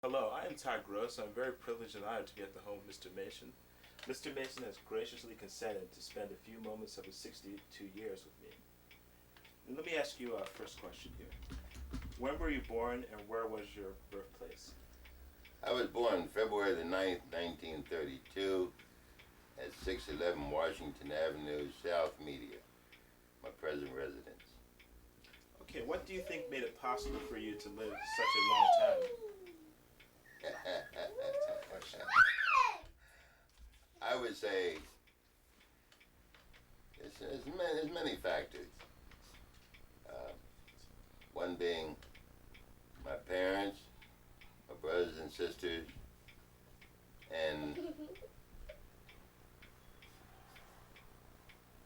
Hello, I am Ty Gross. I'm very privileged and honored to be at the home of Mr. Mason. Mr. Mason has graciously consented to spend a few moments of his 62 years with me. And let me ask you a first question here. When were you born and where was your birthplace? I was born February the 9th, 1932 at 611 Washington Avenue, South Media, my present residence. Okay, what do you think made it possible for you to live such a long time? I would say there's many factors. Uh, One being my parents, my brothers and sisters, and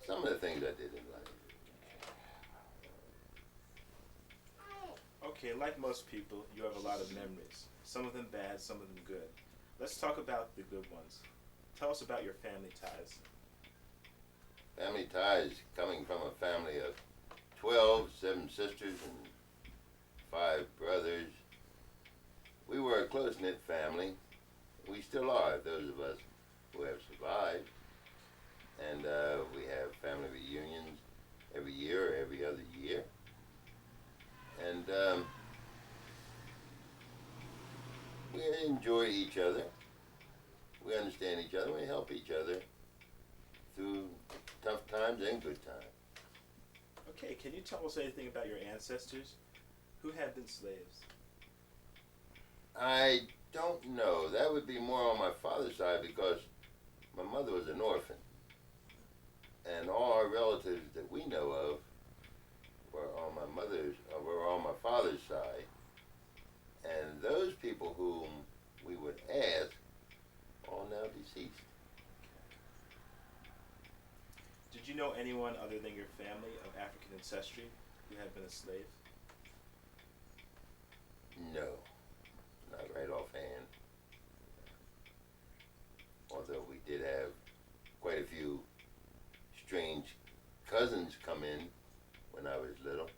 some of the things I did in life. Okay, like most people, you have a lot of memories. Some of them bad, some of them good. Let's talk about the good ones. Tell us about your family ties. Family ties coming from a family of 12, 7 sisters and 5 brothers. We were a close-knit family. We still are, those of us who have survived. And we have family reunions every year or every other year. And we enjoy each other. We understand each other. We help each other through tough times and good times. Okay, can you tell us anything about your ancestors? Who had been slaves? I don't know. That would be more on my father's side because my mother was an orphan. And all our relatives that we know of were on my father's side. And those people whom we would ask are now deceased. Did you know anyone other than your family of African ancestry who had been a slave? No, not right offhand. Although we did have quite a few strange cousins come in when I was little.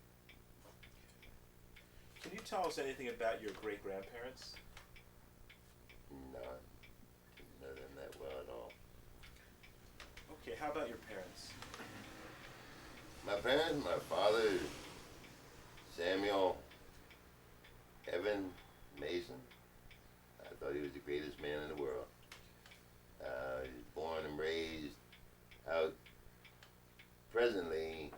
Can you tell us anything about your great-grandparents? None. Didn't know them that well at all. Okay, how about your parents? My parents, my father, Samuel Evan Mason. I thought he was the greatest man in the world. He was born and raised out. Presently,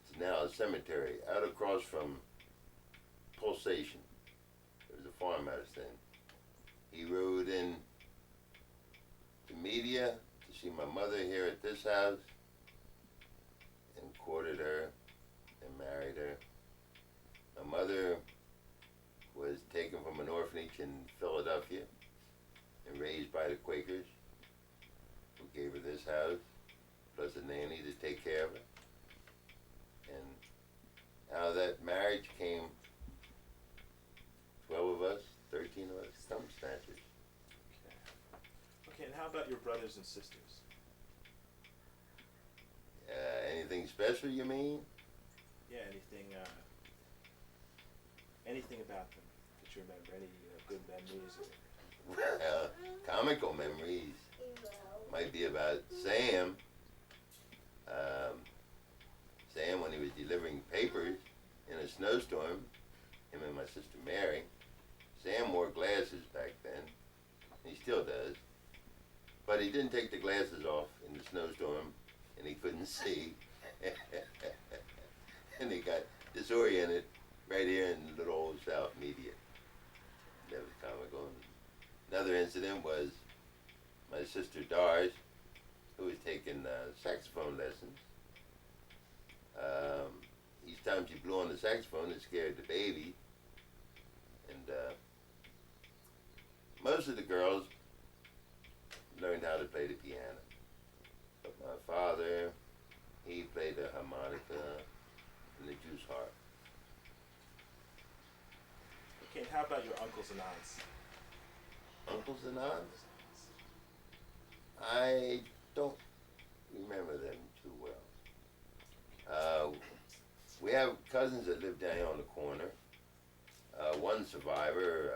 it's now a cemetery out across from Pulsation. There was a farmhouse then. He rode in to media to see my mother here at this house and courted her and married her. My mother was taken from an orphanage in Philadelphia and raised by the Quakers, who gave her this house, plus a nanny to take care of her. And out of that marriage came 12 of us, 13 of us, thumb snatchers. Okay. Okay, and how about your brothers and sisters? Anything special, you mean? Yeah, anything about them that you remember? Any good memories? Well, comical memories might be about Sam. Sam, when he was delivering papers in a snowstorm, him and my sister Mary. Sam wore glasses back then. He still does. But he didn't take the glasses off in the snowstorm, and he couldn't see. And he got disoriented right here in little old South Media. That was comical. Another incident was my sister Doris, who was taking saxophone lessons. Each time she blew on the saxophone, it scared the baby. And most of the girls learned how to play the piano. But my father, he played the harmonica and the juice harp. Okay, and how about your uncles and aunts? Uncles and aunts? I don't remember them too well. We have cousins that live down here on the corner. One survivor,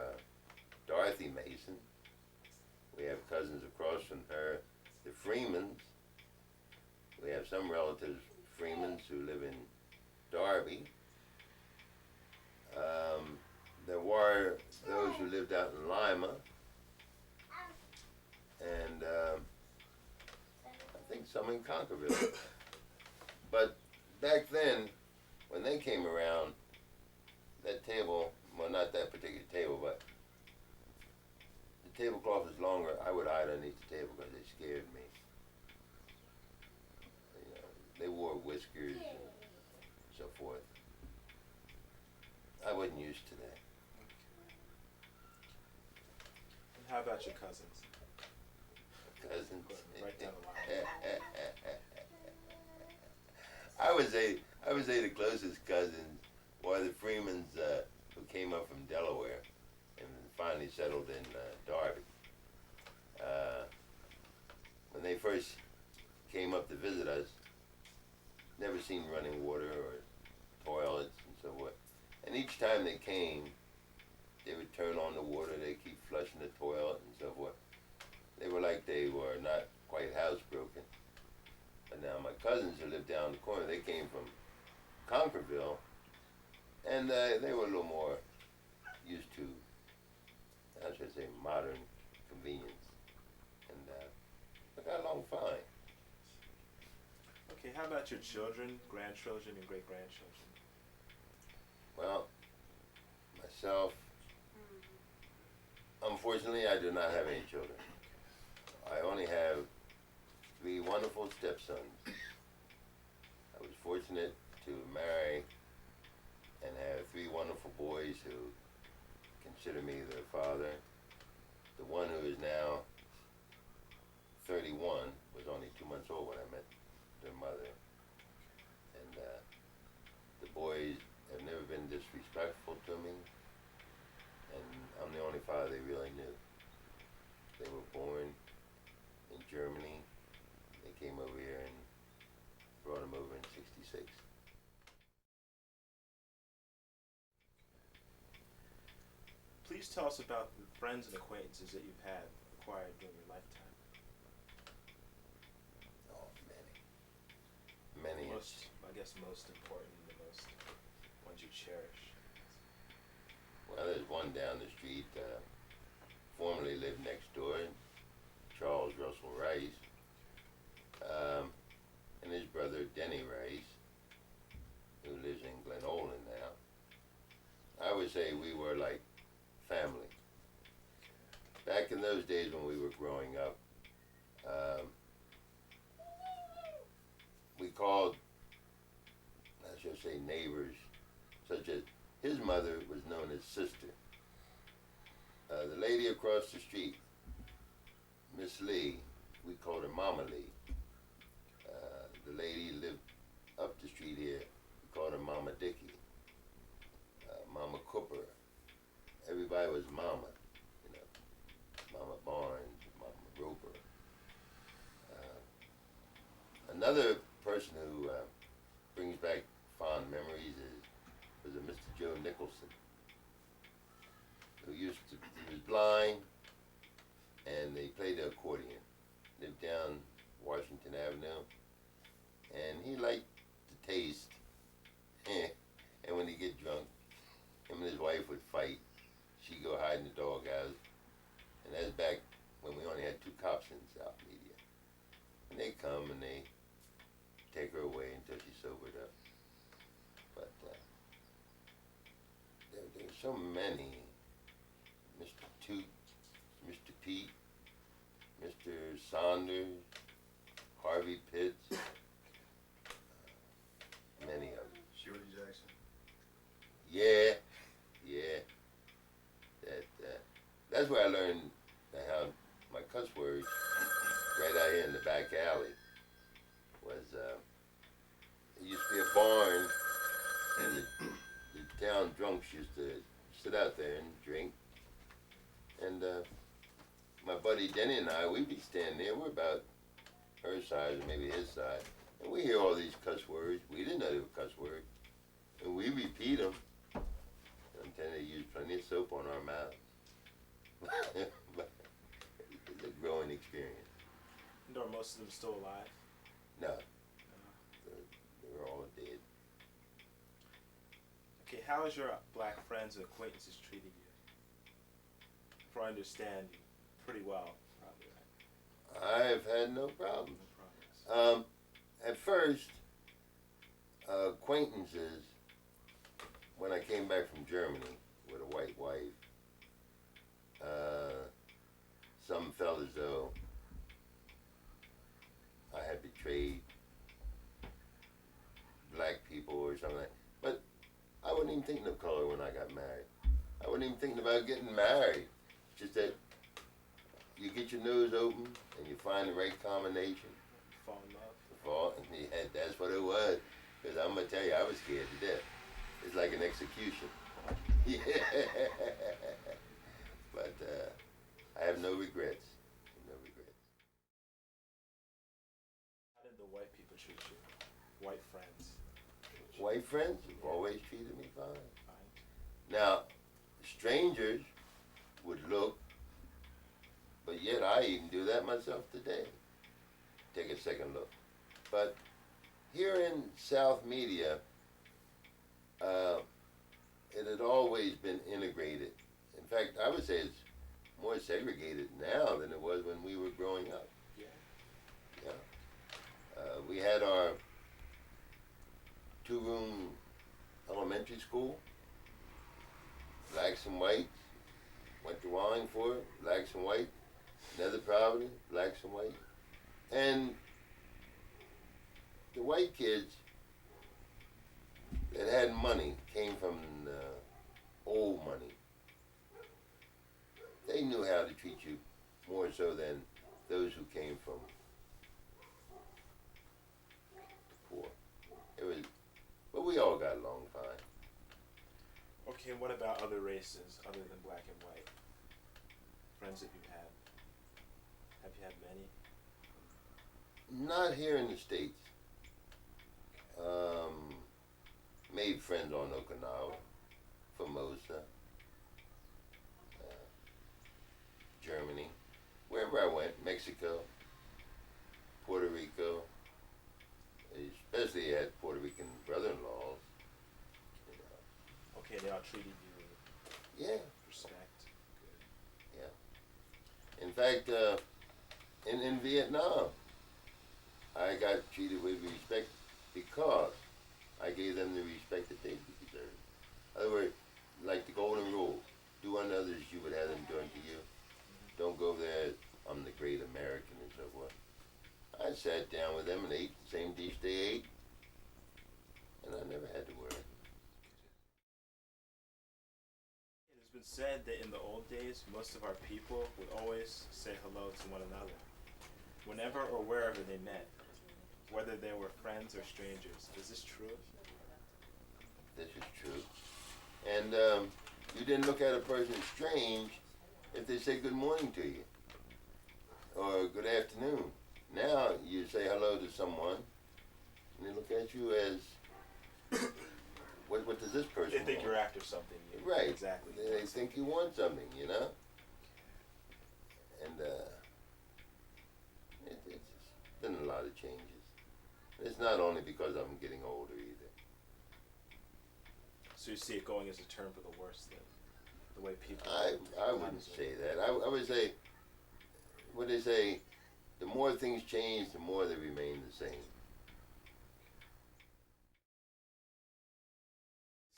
Dorothy Mason. We have cousins across from her, the Freemans. We have some relatives, Freemans, who live in Darby. There were those who lived out in Lima, and I think some in Conkerville. But back then, when they came around, that table, well, not that particular table, but the tablecloth was longer. I would hide underneath the table because they scared me. You know, they wore whiskers and so forth. I wasn't used to that. And how about your cousins? Cousins. Right down the line. I would say the closest cousins were the Freemans who came up from Delaware and finally settled in Darby. When they first came up to visit us, never seen running water or toilets and so forth. And each time they came, they would turn on the water, they'd keep flushing the toilet and so forth. They were like they were not quite housebroken. But now my cousins who lived down the corner, they came from Conkerville, and they were a little more used to, how should I say, modern convenience. And I got along fine. Okay, how about your children, grandchildren, and great-grandchildren? Well, myself, unfortunately, I do not have any children. I only have 3 wonderful stepsons. I was fortunate to marry and have 3 wonderful boys who consider me their father. The one who is now 31 was only 2 months old when I met their mother. And the boys have never been disrespectful to me, and I'm the only father they really knew. They were born in Germany. They came over here and brought them over in '66. Please tell us about the friends and acquaintances that you've had acquired during your lifetime. Oh, many. Most, I guess, most important, the most ones you cherish. Well, there's one down the street, formerly lived next door, Charles Russell Rice, and his brother Denny Rice, who lives in Glen Olin now. I would say we were like family. Back in those days when we were growing up, we called, I should say, neighbors, such as his mother was known as Sister. The lady across the street, Miss Lee, we called her Mama Lee. The lady lived up the street here, we called her Mama Dickey. Mama Cooper. Everybody was Mama, you know. Mama Barnes, Mama Roper. Another person who brings back fond memories was a Mr. Joe Nicholson, who he was blind, and they played the accordion. Lived down Washington Avenue, and he liked to taste. And when he get drunk, him and his wife would fight. She'd go hide in the doghouse, and that's back when we only had 2 cops in South Media. And they come and they take her away until she sobered up. But there's so many. Mr. Toot, Mr. Pete, Mr. Saunders, Harvey Pitts, many of them. Shirley Jackson. Yeah. That's where I learned how my cuss words right out here in the back alley was, it used to be a barn, and the town drunks used to sit out there and drink. And my buddy Denny and I, we'd be standing there, we're about her size or maybe his size, and we hear all these cuss words. We didn't know they were cuss words. And we repeat them intended to use plenty of soap on our mouths. But it's a growing experience. And are most of them still alive? No, No. they're all dead. Okay, how has your black friends and acquaintances treated you? For I understand you pretty well, probably, right? I've had no problem. No problems. At first, acquaintances, when I came back from Germany with a white wife, some felt as though I had betrayed black people or something like that. But I wasn't even thinking of color when I got married. I wasn't even thinking about getting married. It's just that you get your nose open and you find the right combination. Fall in love. Yeah, that's what it was. Because I'm going to tell you, I was scared to death. It's like an execution. Yeah. But I have no regrets. No regrets. How did the white people treat you? White friends. White friends have always treated me fine. Fine. Now, strangers would look, but yet I even do that myself today. Take a second look. But here in South Media, it had always been integrated. In fact, I would say it's more segregated now than it was when we were growing up. Yeah. Yeah. We had our two-room elementary school, blacks and whites. Went to Wallingford, blacks and whites. Another property, blacks and whites. And the white kids that had money, came from old money, they knew how to treat you more so than those who came from the poor. It was, but we all got along fine. Okay, and what about other races other than black and white? Friends that you've had? Have you had many? Not here in the States. Made friends on Okinawa, Formosa, Germany, wherever I went, Mexico, Puerto Rico, especially had Puerto Rican brother-in-laws. You know. Okay, they all treated you with Yeah, respect. Good. yeah. In fact, in Vietnam, I got treated with respect because I gave them the respect that they deserved. In other words, like the golden rule, do unto others you would have them do unto you. Don't go there, I'm the great American and so forth. I sat down with them and ate the same dish they ate, and I never had to worry. It has been said that in the old days, most of our people would always say hello to one another, whenever or wherever they met, whether they were friends or strangers. Is this true? This is true. And you didn't look at a person strange if they say good morning to you or good afternoon. Now you say hello to someone and they look at you as, what does this person They think want? you're after something. Right. Exactly. They think you want something, you know? And it's been a lot of changes. It's not only because I'm getting older either. So you see it going as a term for the worse then? The way people... I wouldn't say that. I would say, what they say, the more things change, the more they remain the same.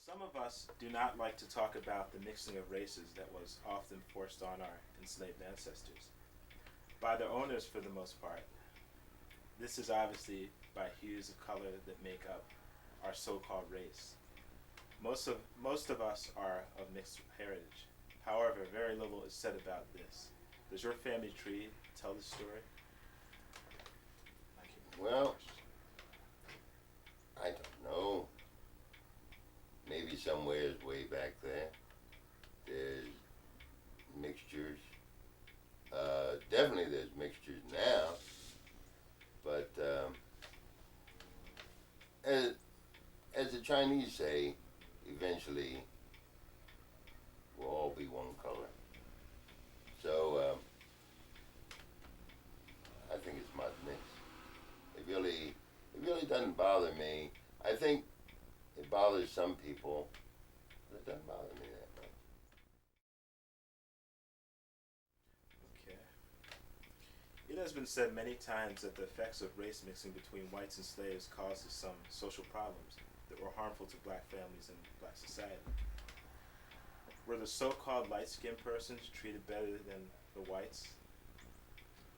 Some of us do not like to talk about the mixing of races that was often forced on our enslaved ancestors, by their owners for the most part. This is obviously by hues of color that make up our so-called race. Most of us are of mixed heritage. However, very little is said about this. Does your family tree tell the story? Well, I don't know. Maybe somewhere way back there, there's mixtures. Definitely there's mixtures now. But as the Chinese say, eventually be one color. So I think it's my mix. It really doesn't bother me. I think it bothers some people, but it doesn't bother me that much. Okay. It has been said many times that the effects of race mixing between whites and slaves causes some social problems that were harmful to black families and black society. Were the so-called light-skinned persons treated better than the whites,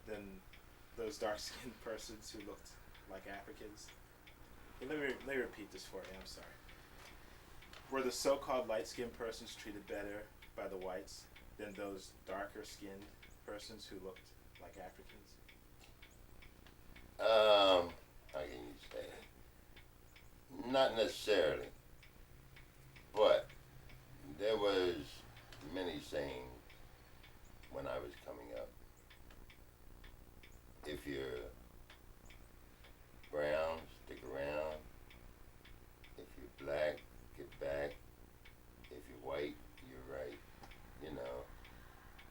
than those dark-skinned persons who looked like Africans? Let me repeat this for you, I'm sorry. Were the so-called light-skinned persons treated better by the whites than those darker-skinned persons who looked like Africans? How can you say? Not necessarily, but there was many sayings when I was coming up. If you're brown, stick around. If you're black, get back. If you're white, you're right. You know,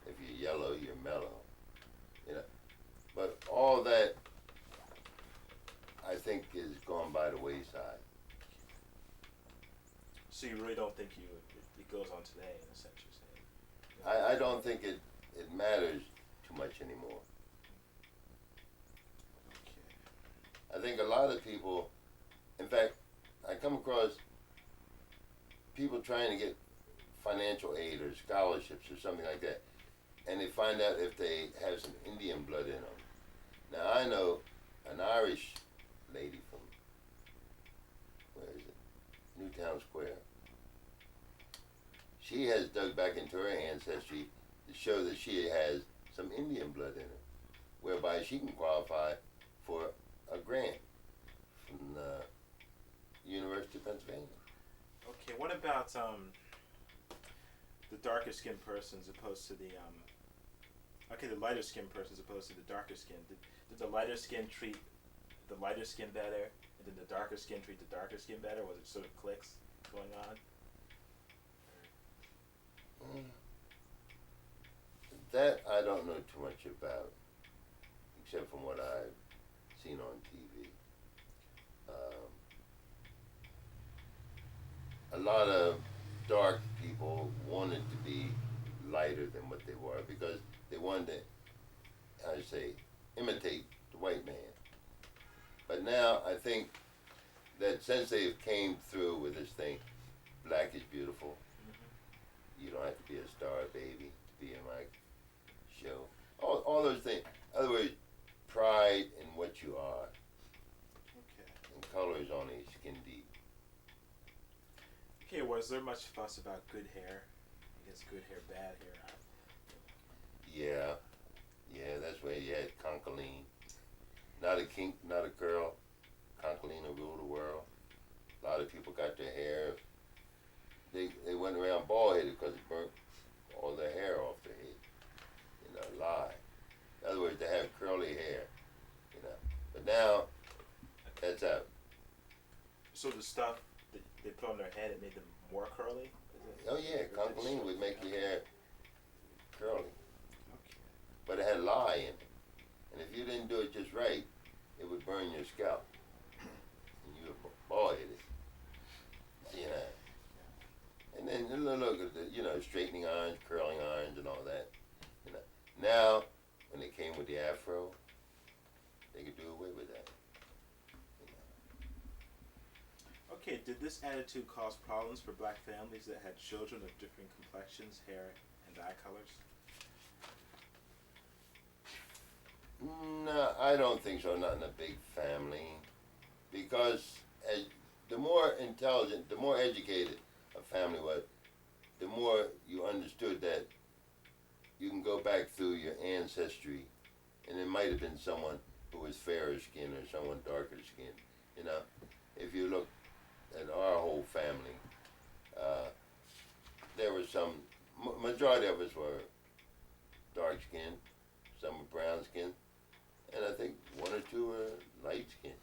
if you're yellow, you're mellow. You know, but all that I think is gone by the wayside. So you really don't think it goes on today, in a sense, you're saying? I don't think it matters too much anymore. Okay. I think a lot of people, in fact, I come across people trying to get financial aid or scholarships or something like that, and they find out if they have some Indian blood in them. Now, I know an Irish lady from, where is it? Newtown Square. She has dug back into her ancestry to show that she has some Indian blood in her, whereby she can qualify for a grant from the University of Pennsylvania. Okay, what about the darker skinned persons opposed to the the lighter skinned persons opposed to the darker skin? Did the lighter skin treat the lighter skin better, and did the darker skin treat the darker skin better? Was it sort of cliques going on? That I don't know too much about, except from what I've seen on TV. A lot of dark people wanted to be lighter than what they were because they wanted to, how do you say, imitate the white man. But now I think that since they came through with this thing, black is beautiful. You don't have to be a star baby to be in my show. All those things. In other words, pride in what you are. Okay. And color is only skin deep. Okay, was there much fuss about good hair? I guess good hair, bad hair. Yeah, that's where you had Concoline. Not a kink, not a curl. Concoline will rule the world. A lot of people got their hair. They went around bald headed because it burnt all their hair off their head. You know, lie. In other words, they have curly hair. You know, but now that's out. So the stuff that they put on their head, it made them more curly? Oh yeah, Concoline would make your hair curly, Okay. but it had lye in it, and if you didn't do it just right, it would burn your scalp, and you were bald headed. You know. And then look at the, straightening irons, curling irons, and all that. Now, when they came with the afro, they could do away with that. Okay, did this attitude cause problems for black families that had children of different complexions, hair, and eye colors? No, I don't think so. Not in a big family, because the more intelligent, the more educated a family was, the more you understood that you can go back through your ancestry, and it might have been someone who was fairer skinned or someone darker skinned. If you look at our whole family, there was some. Majority of us were dark skinned, some were brown skinned, and I think one or two were light skinned.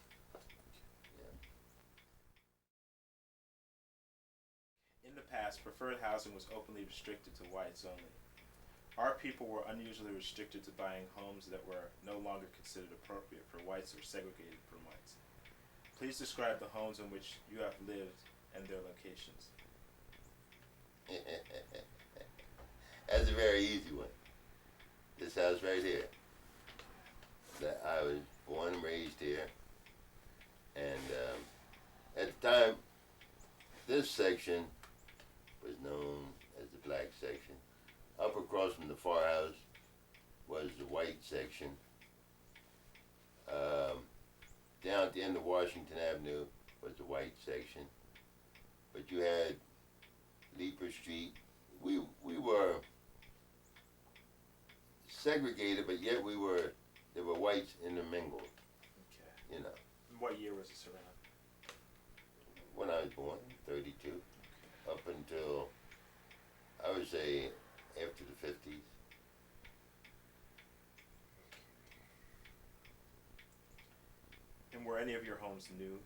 In the past, past, preferred housing was openly restricted to whites only. Our people were unusually restricted to buying homes that were no longer considered appropriate for whites or segregated from whites. Please describe the homes in which you have lived and their locations. That's a very easy one. This house right here. That I was born and raised here. And at the time, this section was known as the black section. Up across from the far house was the white section. Down at the end of Washington Avenue was the white section. But you had Leeper Street. We were segregated, but yet there were whites intermingled. Okay. You know. What year was this around? When I was born, 32, up until, I would say, after the 50s. And were any of your homes new?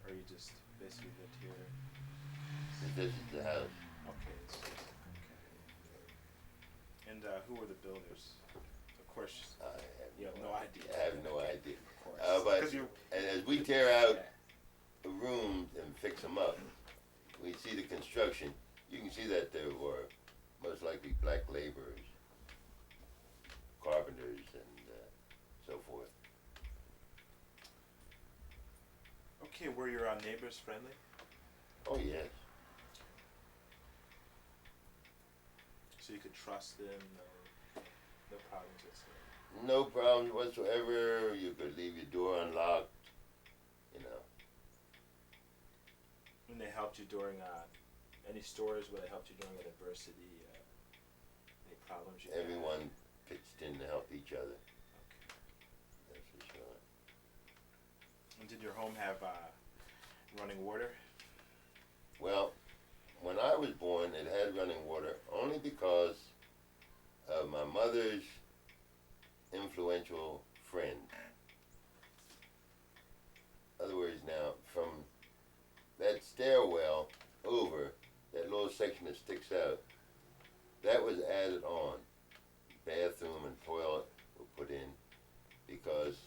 Or you just basically lived here? This is the house. Okay. Okay. And who were the builders? Of course, you have no idea. I have no idea. Of course. But and as we tear out the rooms and fix them up, we see the construction. You can see that there were most likely black laborers, carpenters, and so forth. Okay, were your neighbors friendly? Oh yes. So you could trust them, no problems whatsoever. No problems whatsoever. You could leave your door unlocked. You know. And they helped you during any stories where they helped you during adversity, any problems you had? Everyone pitched in to help each other. Okay. That's for sure. And did your home have running water? Well, when I was born, it had running water only because of my mother's influential friend. In other words, now, from that stairwell over, that little section that sticks out, that was added on. Bathroom and toilet were put in because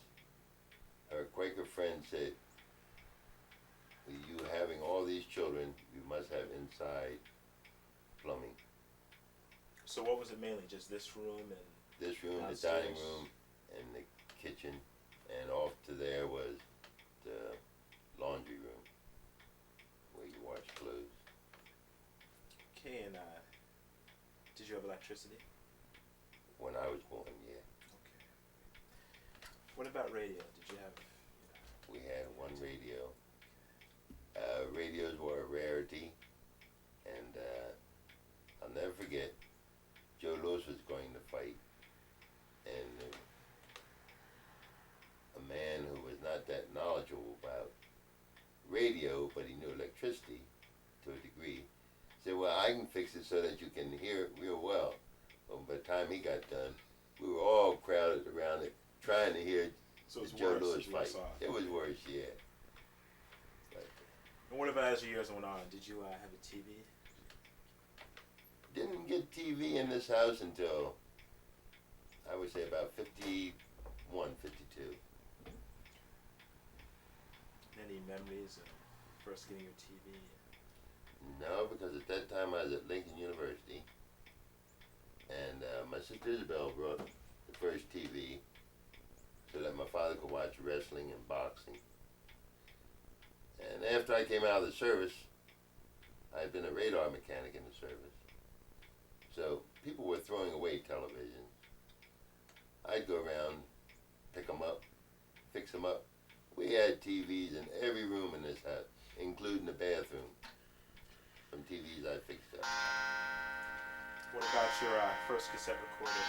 her Quaker friend said, with you having all these children, you must have inside plumbing. So what was it mainly? Just this room and This room, downstairs? the dining room, and the kitchen, and off to there was the laundry room where you wash clothes. Okay, and did you have electricity? When I was born, yeah. Okay. What about radio? Did you have? We had one radio. Radios were a rarity, and I'll never forget, Joe Louis was going to fight, and a man who was not that knowledgeable about radio, but he knew electricity to a degree, said, well, I can fix it so that you can hear it real well. Well, by the time he got done, we were all crowded around it, trying to hear So it was Joe worse, Louis it was fight. soft. It was worse, yeah. And what about as the years went on? Did you have a TV? Didn't get TV in this house until, I would say, about 51, 52. Any memories of first getting your TV? No, because at that time I was at Lincoln University, and my sister Isabel brought the first TV so that my father could watch wrestling and boxing. And after I came out of the service, I had been a radar mechanic in the service. So people were throwing away televisions. I'd go around, pick them up, fix them up. We had TVs in every room in this house, including the bathroom. Some TVs I fixed up. What about your first cassette recorder?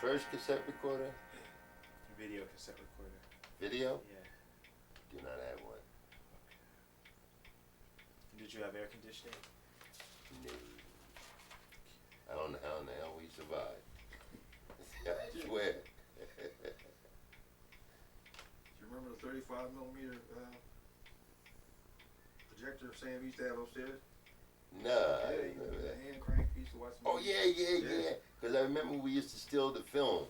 First cassette recorder? Video cassette recorder. Video? Yeah. Do not have one. Okay. Did you have air conditioning? No. I don't know how in the hell we survived. I swear. Do you remember the 35 millimeter projector? picture of Sam used to have upstairs? Nah, I Yeah, remember the that. hand crank. He used to watch. Oh yeah. Yeah. Because I remember we used to steal the film,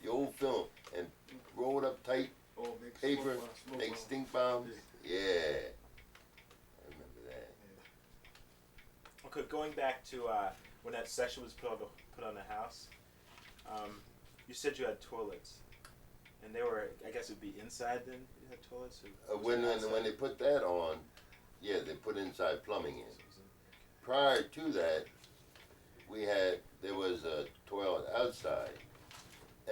the old film, and roll it up tight, Oh, make paper, smoke make bomb. stink bombs. Yeah. Yeah, I remember that. Okay, going back to when that section was put on the house, you said you had toilets, and they were, I guess it'd be inside then. You had toilets. Or was it outside? When they put that on, yeah, they put inside plumbing in. So it was okay. Prior to that, there was a toilet outside,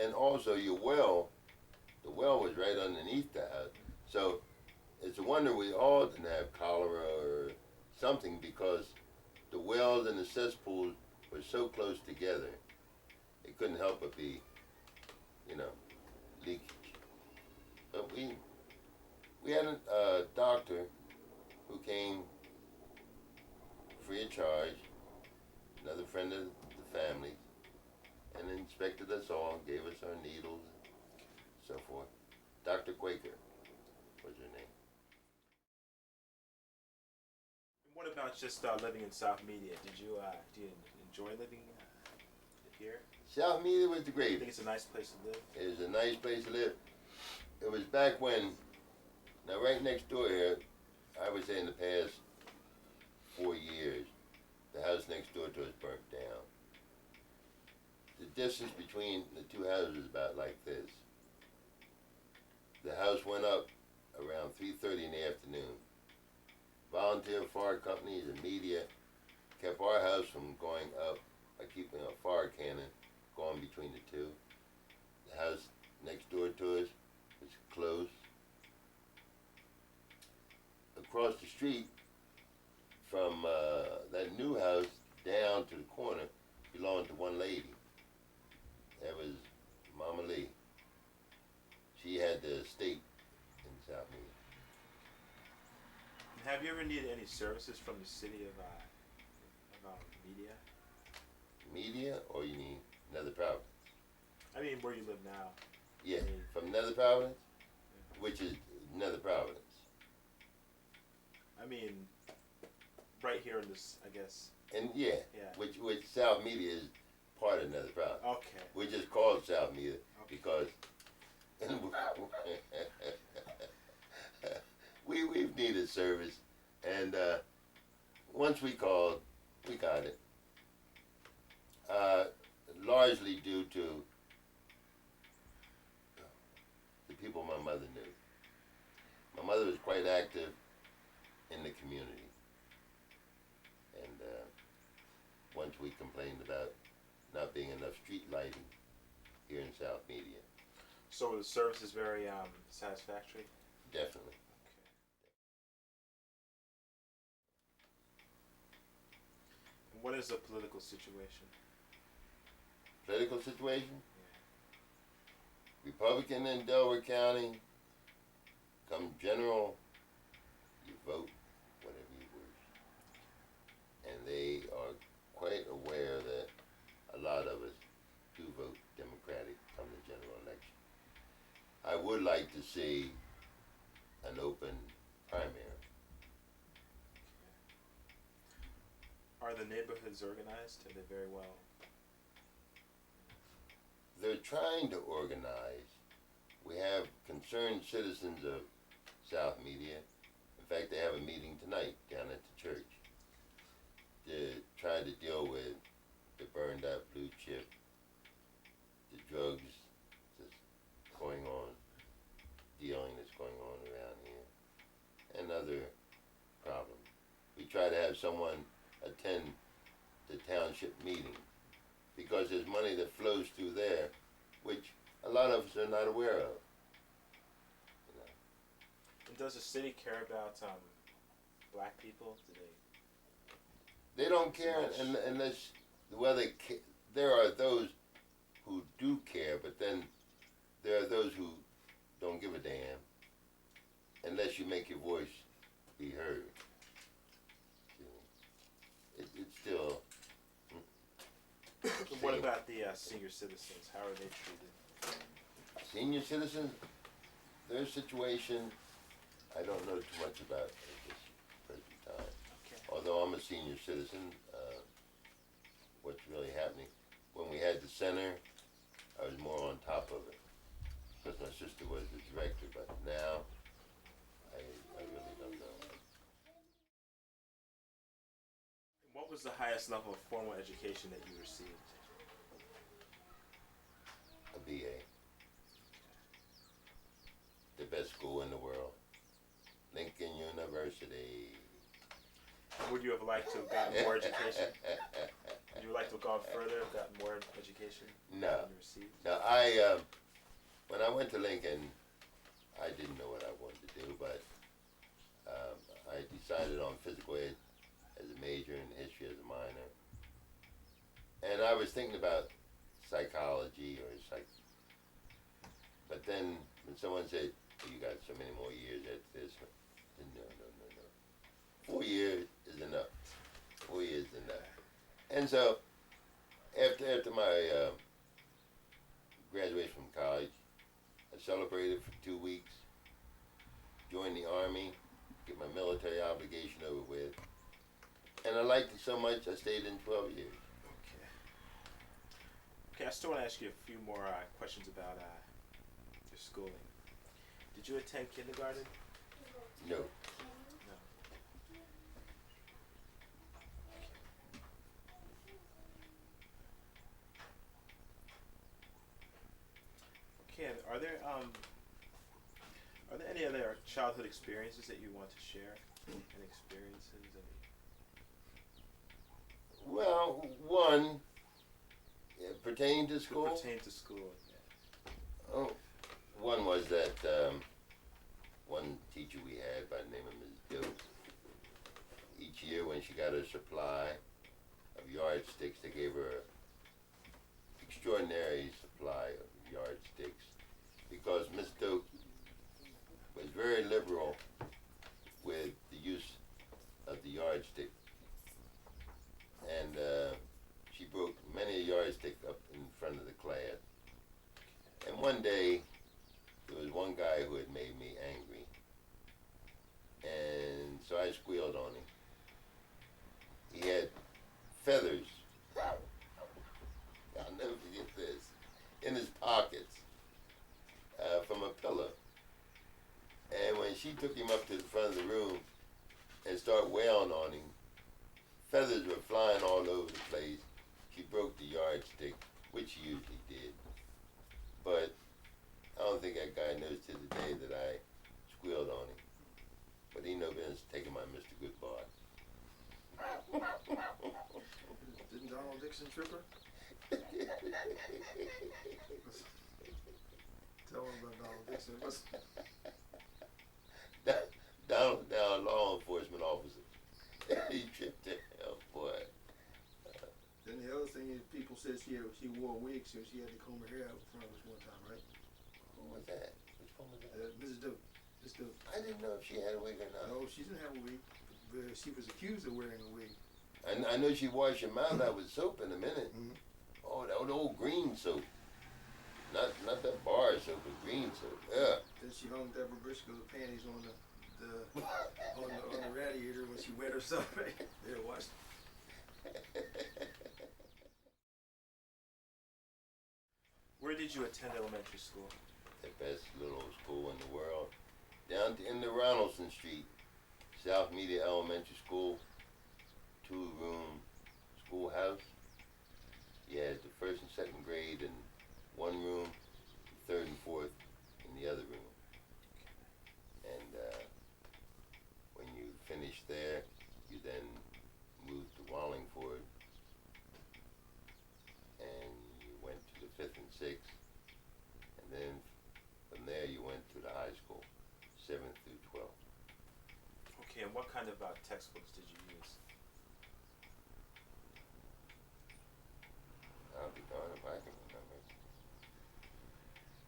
and also the well was right underneath the house. So it's a wonder we all didn't have cholera or something, because the wells and the cesspools were so close together. It couldn't help but be, leakage. But we had a doctor who came free of charge, another friend of the family, and inspected us all, gave us our needles, and so forth. Dr. Quaker was her name. What about just living in South Media? Do you enjoy living here? South Media was the I think greatest. it's a nice place to live. It was a nice place to live. It was back when, now right next door here, I would say in the past 4 years, the house next door to us burnt down. The distance between the two houses is about like this. The house went up around 3:30 in the afternoon. Volunteer fire companies and media kept our house from going up by keeping a fire cannon going between the two. The house next door to us was closed. Across the street from that new house down to the corner belonged to one lady. That was Mama Lee. She had the estate in South Media. Have you ever needed any services from the city of Media? Media, or you mean Nether Providence? I mean, where you live now. Yeah, I mean, from Nether Providence, which is Nether Providence. I mean, right here in this, I guess. And yeah, Yeah. which South Media is part of Nether Providence. Okay. We just call it South Media because we've needed service, and once we called, we got it. Largely due to the people my mother knew. My mother was quite active in the community, and once we complained about not being enough street lighting here in South Media. So the service is very satisfactory? Definitely. Okay. And what is the political situation? Political situation? Republican in Delaware County. Come general, you vote whatever you wish. And they are quite aware that a lot of us do vote Democratic come the general election. I would like to see an open primary. Are the neighborhoods organized? Are they very well? They're trying to organize. We have concerned citizens of South Media. In fact, they have a meeting tonight down at the church to try to deal with the burned out blue chip, the drugs that's going on, dealing that's going on around here, and other problems. We try to have someone attend the township meeting because there's money that flows through there, which a lot of us are not aware of. And does the city care about black people? Do they? They don't care unless there are those who do care, but then there are those who don't give a damn unless you make your voice be heard. It's still. What about the senior citizens? How are they treated? Senior citizens, their situation, I don't know too much about at this present although I'm a senior citizen, what's really happening. When we had the center, I was more on top of it because my sister was the director, but now I really don't know. What was the highest level of formal education that you received? A BA. The best school in the world. Lincoln University. Would you have liked to have gotten more education? Would you like to have gone further, gotten more education No. than you received? No, when I went to Lincoln, I didn't know what I wanted to do, but I decided on physical ed as a major and history as a minor. And I was thinking about psychology or but then when someone said, oh, you got so many more years at this, I said, no. 4 years is enough. 4 years is enough. And so after my graduation from college, I celebrated for 2 weeks, joined the Army, get my military obligation over with, and I liked it so much I stayed in 12 years. Okay, I still want to ask you a few more questions about your schooling. Did you attend kindergarten? No. No. Okay, are there any other childhood experiences that you want to share? Any experiences? Well, one pertaining to school. Pertain to school, yeah. Oh, one was that one teacher we had by the name of Ms. Dope. Each year when she got her supply of yardsticks, they gave her an extraordinary supply of yardsticks because Ms. Dope was very liberal with the use of the yardstick. And she broke many a yardstick up in front of the class. And one day, there was one guy who had made me angry. And so I squealed on him. He had feathers, I'll never forget this, in his pockets from a pillow. And when she took him up to the front of the room and started wailing on him, feathers were flying all over the place. She broke the yardstick, which she usually did. But I don't think that guy knows to the day that I squealed on him. But he no business taking my Mr. Goodbar. Didn't Donald Dixon trip her? Tell him about Donald Dixon. Donald now a law enforcement officer. He tripped her. Oh boy. Then the other thing is people said she wore a wig, so she had to comb her hair out in front of us one time, right? Who was that? Which one was that? Mrs. Dope. Miss Dope. I didn't know if she had a wig or not. No, she didn't have a wig. But she was accused of wearing a wig. I know she washed her mouth out with soap in a minute. Mm-hmm. Oh, that was old green soap. Not that bar soap, but green soap. Yeah. Then she hung Deborah Briscoe's panties on the radiator when she wet herself. There, watch. Where did you attend elementary school? The best little school in the world. Down in the Ronaldson Street, South Media Elementary School, 2-room schoolhouse. You had the first and second grade in one room, third and fourth in the other room. And when you finished there, you then moved to Wallingford, and you went to the 5th and 6th, and then from there you went to the high school, 7th through 12th. Okay, and what kind of textbooks did you use? I'll be darned if I can remember.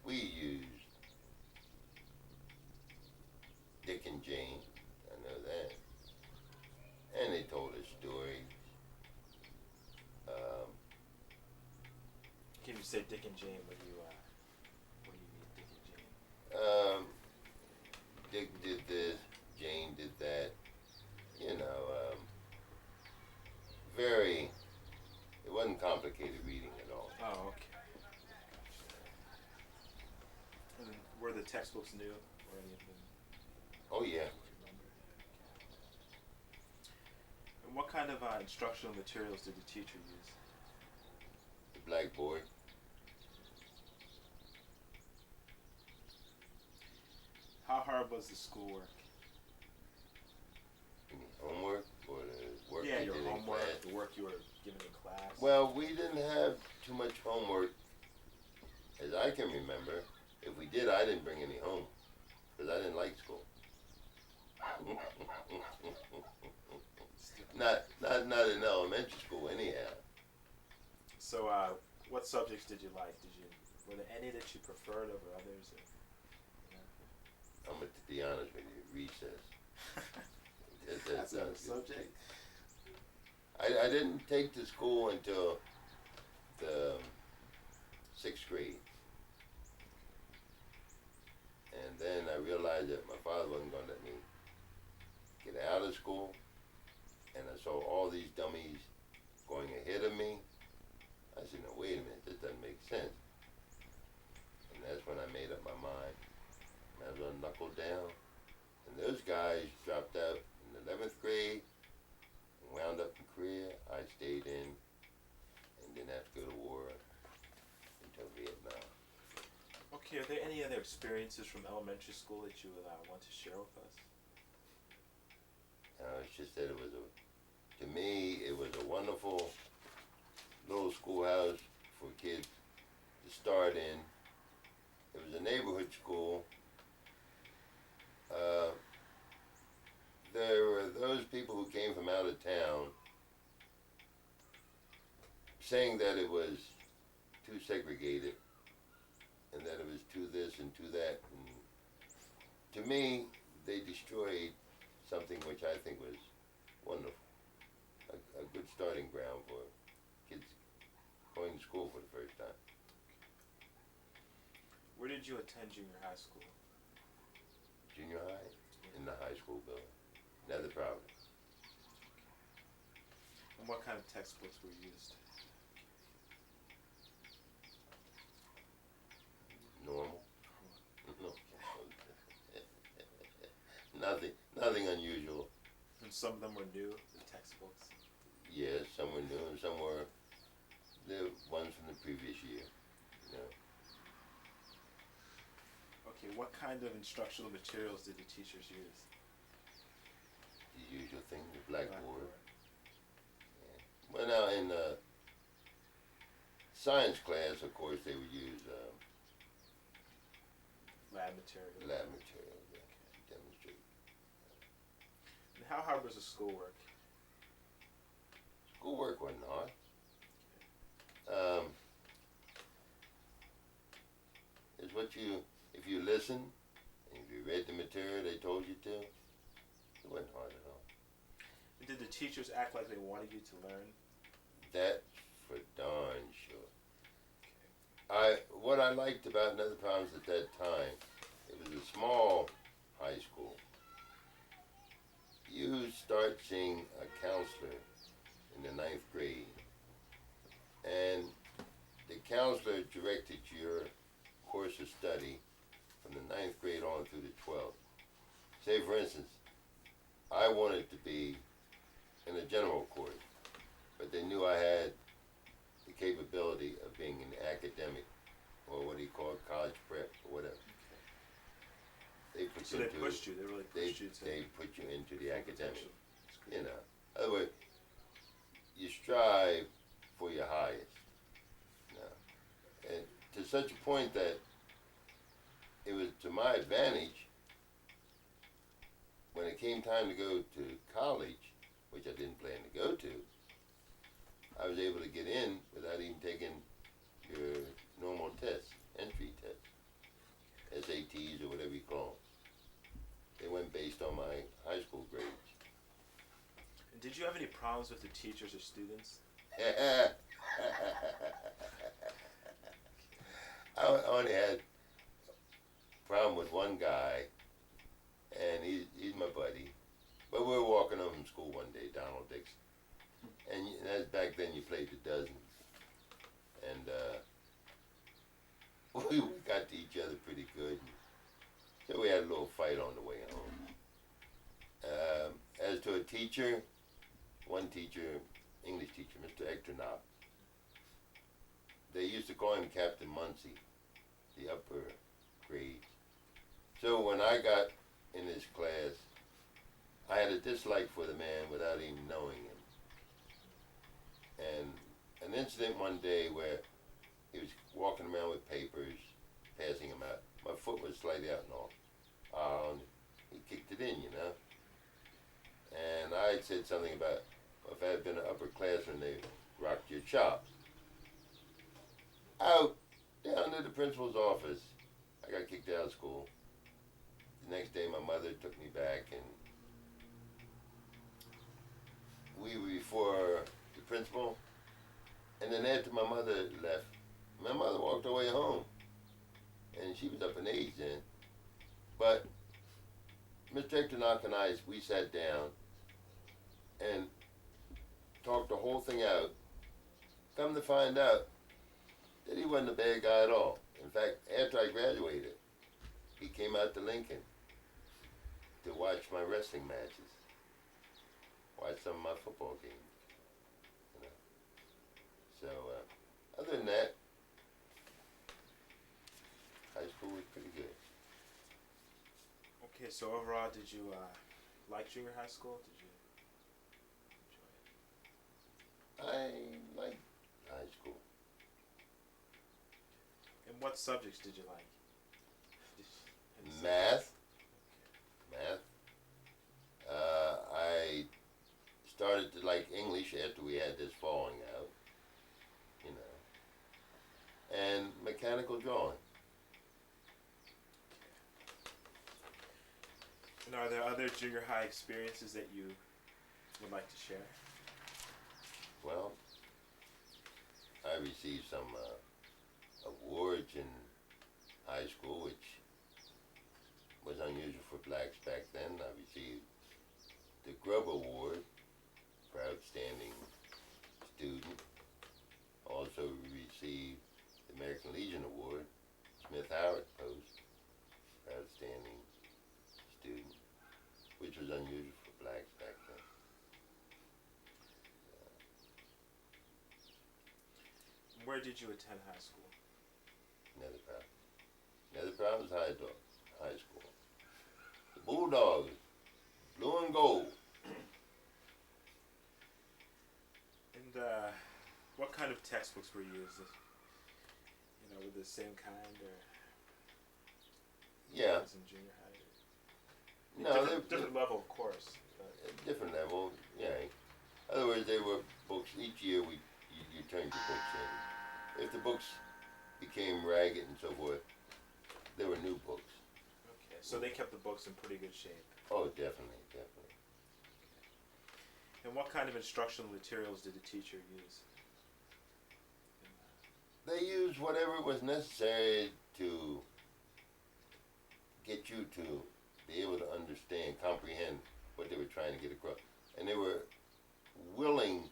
We used Dick and Jane, I know that. And they told us stories. Can you say Dick and Jane when you meet Dick and Jane? Dick did this, Jane did that. You know, it wasn't complicated reading at all. Oh, okay. And then were the textbooks new, or any of them? Oh yeah. And what kind of instructional materials did the teacher use? The blackboard. How hard was the schoolwork? You mean homework or the work Yeah, you your did in homework, class? the work you were given in class. Well, we didn't have too much homework, as I can remember. If we did, I didn't bring any home, because I didn't like school. not in elementary school, anyhow. So, what subjects did you like? Were there any that you preferred over others? Or, I'm going to be honest with you, recess. That's not a subject. I didn't take to school until the 6th grade. And then I realized that my father wasn't going to let me get out of school. And I saw all these dummies going ahead of me. I said, no, wait a minute, this doesn't make sense. And that's when I made up my mind. And I was going to knuckle down. And those guys dropped out in the 11th grade and wound up in Korea. I stayed in and didn't have to go to war until Vietnam. Okay, are there any other experiences from elementary school that you would want to share with us? It's just that to me, it was a wonderful little schoolhouse for kids to start in. It was a neighborhood school. There were those people who came from out of town saying that it was too segregated and that it was too this and too that. And to me, they destroyed something which I think was wonderful. A good starting ground for kids going to school for the first time. Where did you attend junior high school? Junior high? In the high school building. Nether Providence. And what kind of textbooks were used? Normal. Nothing unusual. And some of them were new, the textbooks? Yes, some were new and some were the ones from the previous year. You know. Okay, what kind of instructional materials did the teachers use? The usual thing, the blackboard. Yeah. Well, now in science class, of course, they would use Lab materials. lab material, yeah, to demonstrate. And how hard was the schoolwork? Schoolwork wasn't hard. It's what if you listen, and if you read the material they told you to, it wasn't hard at all. And did the teachers act like they wanted you to learn? That's for darn sure. What I liked about Nether Providence at that time, it was a small high school. You start seeing a counselor in the 9th grade, and the counselor directed your course of study from the 9th grade on through the 12th. Say, for instance, I wanted to be in a general course, but they knew I had the capability of being an academic, or what do you call it, college prep, or whatever. They put So you they into, pushed you, they really pushed you to they put you into the academic. potential. That's great. You know, in other words, you strive for your highest. You know, and to such a point that it was to my advantage when it came time to go to college, which I didn't plan to go to. I was able to get in without even taking your normal tests, entry tests, SATs or whatever you call them. They went based on my high school grades. And did you have any problems with the teachers or students? I only had a problem with one guy, and he's my buddy. But we were walking home from school one day, Donald Dixon. And that's back then you played the dozens. And we got to each other pretty good. So we had a little fight on the way home. As to a teacher, one teacher, English teacher, Mr. Ectornock, they used to call him Captain Muncie, the upper grades. So when I got in his class, I had a dislike for the man without even knowing him. And an incident one day where he was walking around with papers, passing them out. My foot was slightly out and all. He kicked it in, you know. And I had said something about, well, if I had been an upperclassman, they rocked your chops. Out, down to the principal's office. I got kicked out of school. The next day, my mother took me back, and we were before the principal. And then after my mother left, my mother walked her way home. And she was up in age then. But Mr. Ectornock and I, we sat down and talked the whole thing out. Come to find out that he wasn't a bad guy at all. In fact, after I graduated, he came out to Lincoln to watch my wrestling matches, watch some of my football games. You know. So, other than that, high school was pretty good. Okay, so overall, did you like junior high school? Did you enjoy it? I liked high school. And what subjects did you like? Math. Math. I started to like English after we had this falling out, you know, and mechanical drawing. And are there other junior high experiences that you would like to share? Well, I received some awards in high school, which was unusual for blacks back then. I received the Grub Award for Outstanding Student. Also received the American Legion Award, Smith Howard Post, for Outstanding Student, which was unusual for blacks back then. Where did you attend high school? Nether Providence High School. The Bulldogs, blue and gold. And what kind of textbooks were used? You know, were the same kind or? Yeah. As in junior high? No, different level, of course. But. Different level, yeah. In other words, they were books. Each year you turned your books in. If the books became ragged and so forth, there were new books. Okay, so they kept the books in pretty good shape. Oh, definitely. And what kind of instructional materials did the teacher use? They used whatever was necessary to get you to be able to understand, comprehend what they were trying to get across. And they were willing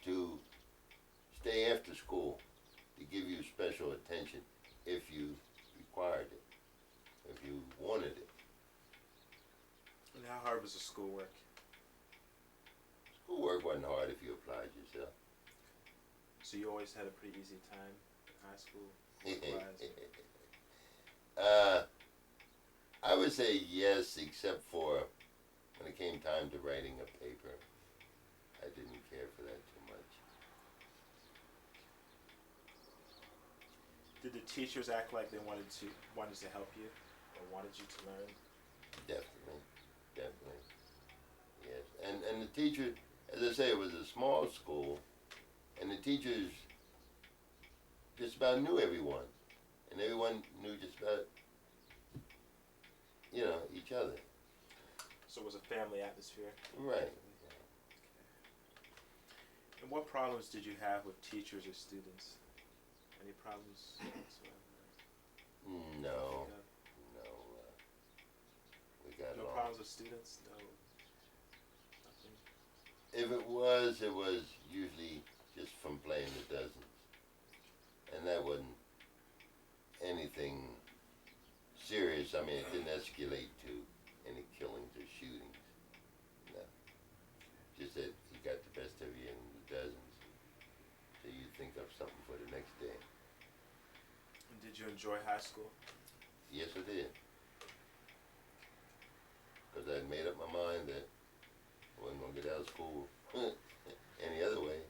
to stay after school to give you special attention if you required it, if you wanted it. And how hard was the schoolwork? Schoolwork wasn't hard if you applied yourself. So you always had a pretty easy time in high school? I would say yes, except for when it came time to writing a paper. I didn't care for that too much. Did the teachers act like they wanted to help you or wanted you to learn? Definitely. Yes. And the teacher, as I say, it was a small school, and the teachers just about knew everyone. And everyone knew just about, each other. So it was a family atmosphere? Right. And what problems did you have with teachers or students? Any problems whatsoever? No. We got no problems with students? No. Nothing? If it was usually just from playing the dozens. And that wasn't anything serious. I mean, it didn't escalate to any killings or shootings. No. Just that he got the best of you in the dozens. So you think of something for the next day. And did you enjoy high school? Yes, I did. Because I'd made up my mind that I wasn't going to get out of school any other way.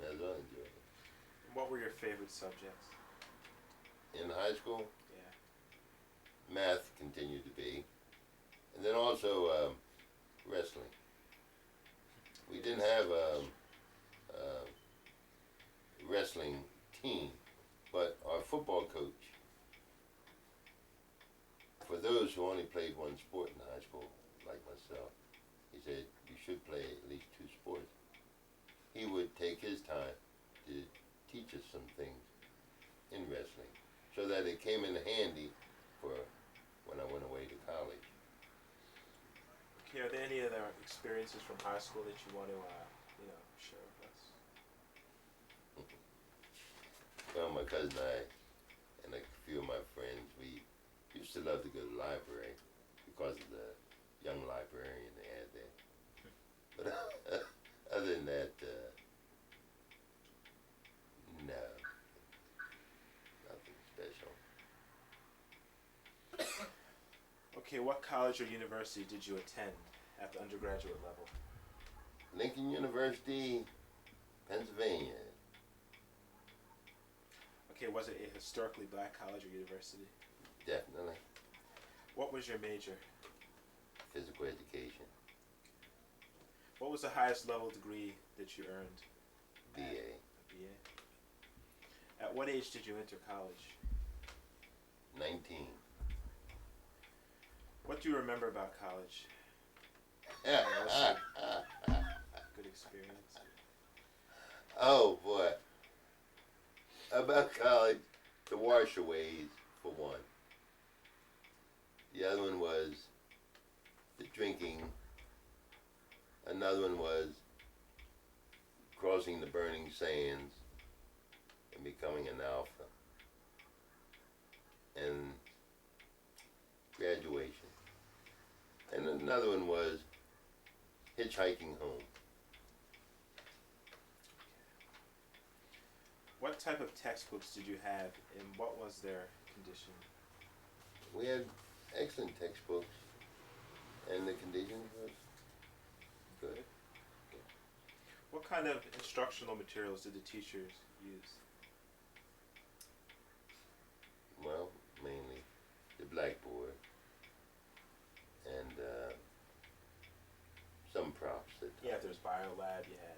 Might as well enjoy it. And what were your favorite subjects? In high school, Yeah. math continued to be. And then also wrestling. We didn't have a wrestling team, but our football coach, for those who only played one sport in high school, like myself, he said you should play at least 2 sports. He would take his time to teach us some things in wrestling so that it came in handy for when I went away to college. Okay, are there any other experiences from high school that you want to, share with us? Well, my cousin and I and a few of my friends, we used to love to go to the library because of the young librarian they had there. But other than that, no, nothing special. Okay, what college or university did you attend at the undergraduate level? Lincoln University, Pennsylvania. Okay, was it a historically black college or university? Definitely. What was your major? Physical education. What was the highest level degree that you earned? BA. A BA. At what age did you enter college? 19. What do you remember about college? Good experience. Oh boy. About college, the washaways for one. The other one was the drinking. Another one was crossing the burning sands and becoming an alpha. And graduation. And another one was hitchhiking home. What type of textbooks did you have, and what was their condition? We had excellent textbooks, and the condition was good. What kind of instructional materials did the teachers use? Well, mainly the blackboard and some props. Yeah, if there's biolab, you had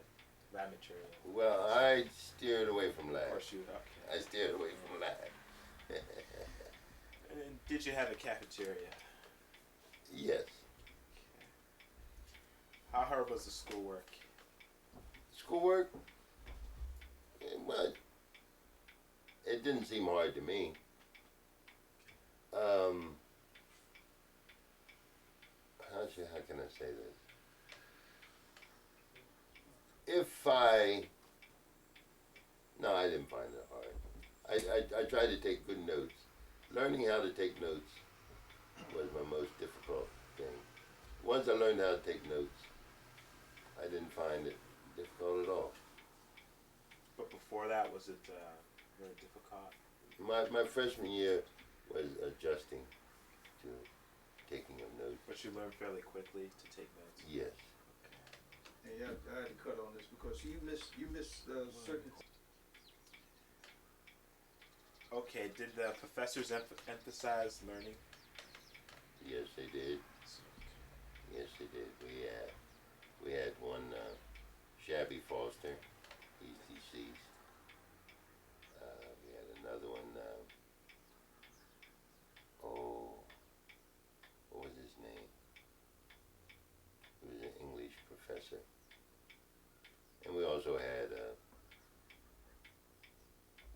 lab material. Well, I steered away from Of lab. course you, okay. I steered away from lab. And did you have a cafeteria? Yes. Okay. How hard was the schoolwork? Schoolwork? Well, it didn't seem hard to me. How can I say this? No, I didn't find it hard. I tried to take good notes. Learning how to take notes was my most difficult thing. Once I learned how to take notes, I didn't find it difficult at all. But before that, was it very difficult? My freshman year was adjusting to taking of notes. But you learned fairly quickly to take notes? Yes. And yeah, I had to cut on this because you missed certain. Okay, did the professors emphasize learning? Yes, they did. Yes, they did. We had one Shabby Foster. He's deceased. We had another one. What was his name? He was an English professor. And we also had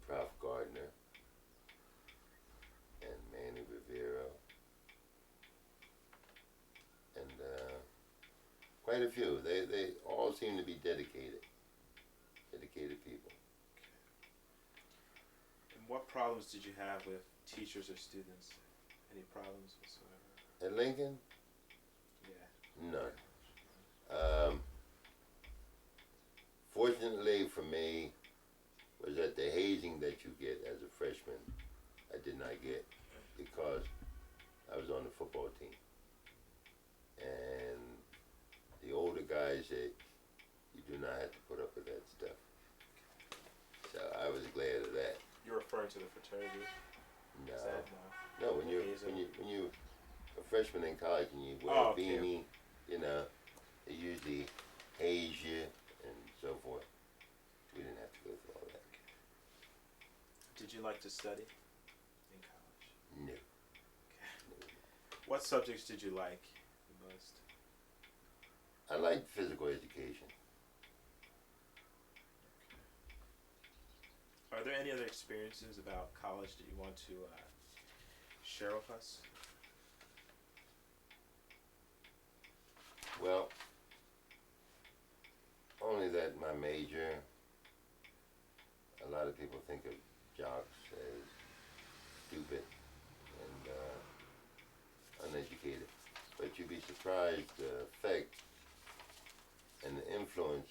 Prof. Gardner and Manny Rivero and quite a few. They all seem to be dedicated. What problems did you have with teachers or students? Any problems whatsoever? At Lincoln? Yeah. None. Fortunately for me, was that the hazing that you get as a freshman, I did not get because I was on the football team. And the older guys said, you do not have to put up with that stuff. So I was glad of that. You're referring to the fraternity? No. Is that, No, when you a freshman in college and you wear a beanie, you know, they usually haze you and so forth. We didn't have to go through all that. Did you like to study in college? No. Okay. What subjects did you like the most? I liked physical education. Are there any other experiences about college that you want to share with us? Well, only that my major, a lot of people think of jocks as stupid and uneducated. But you'd be surprised the effect and the influence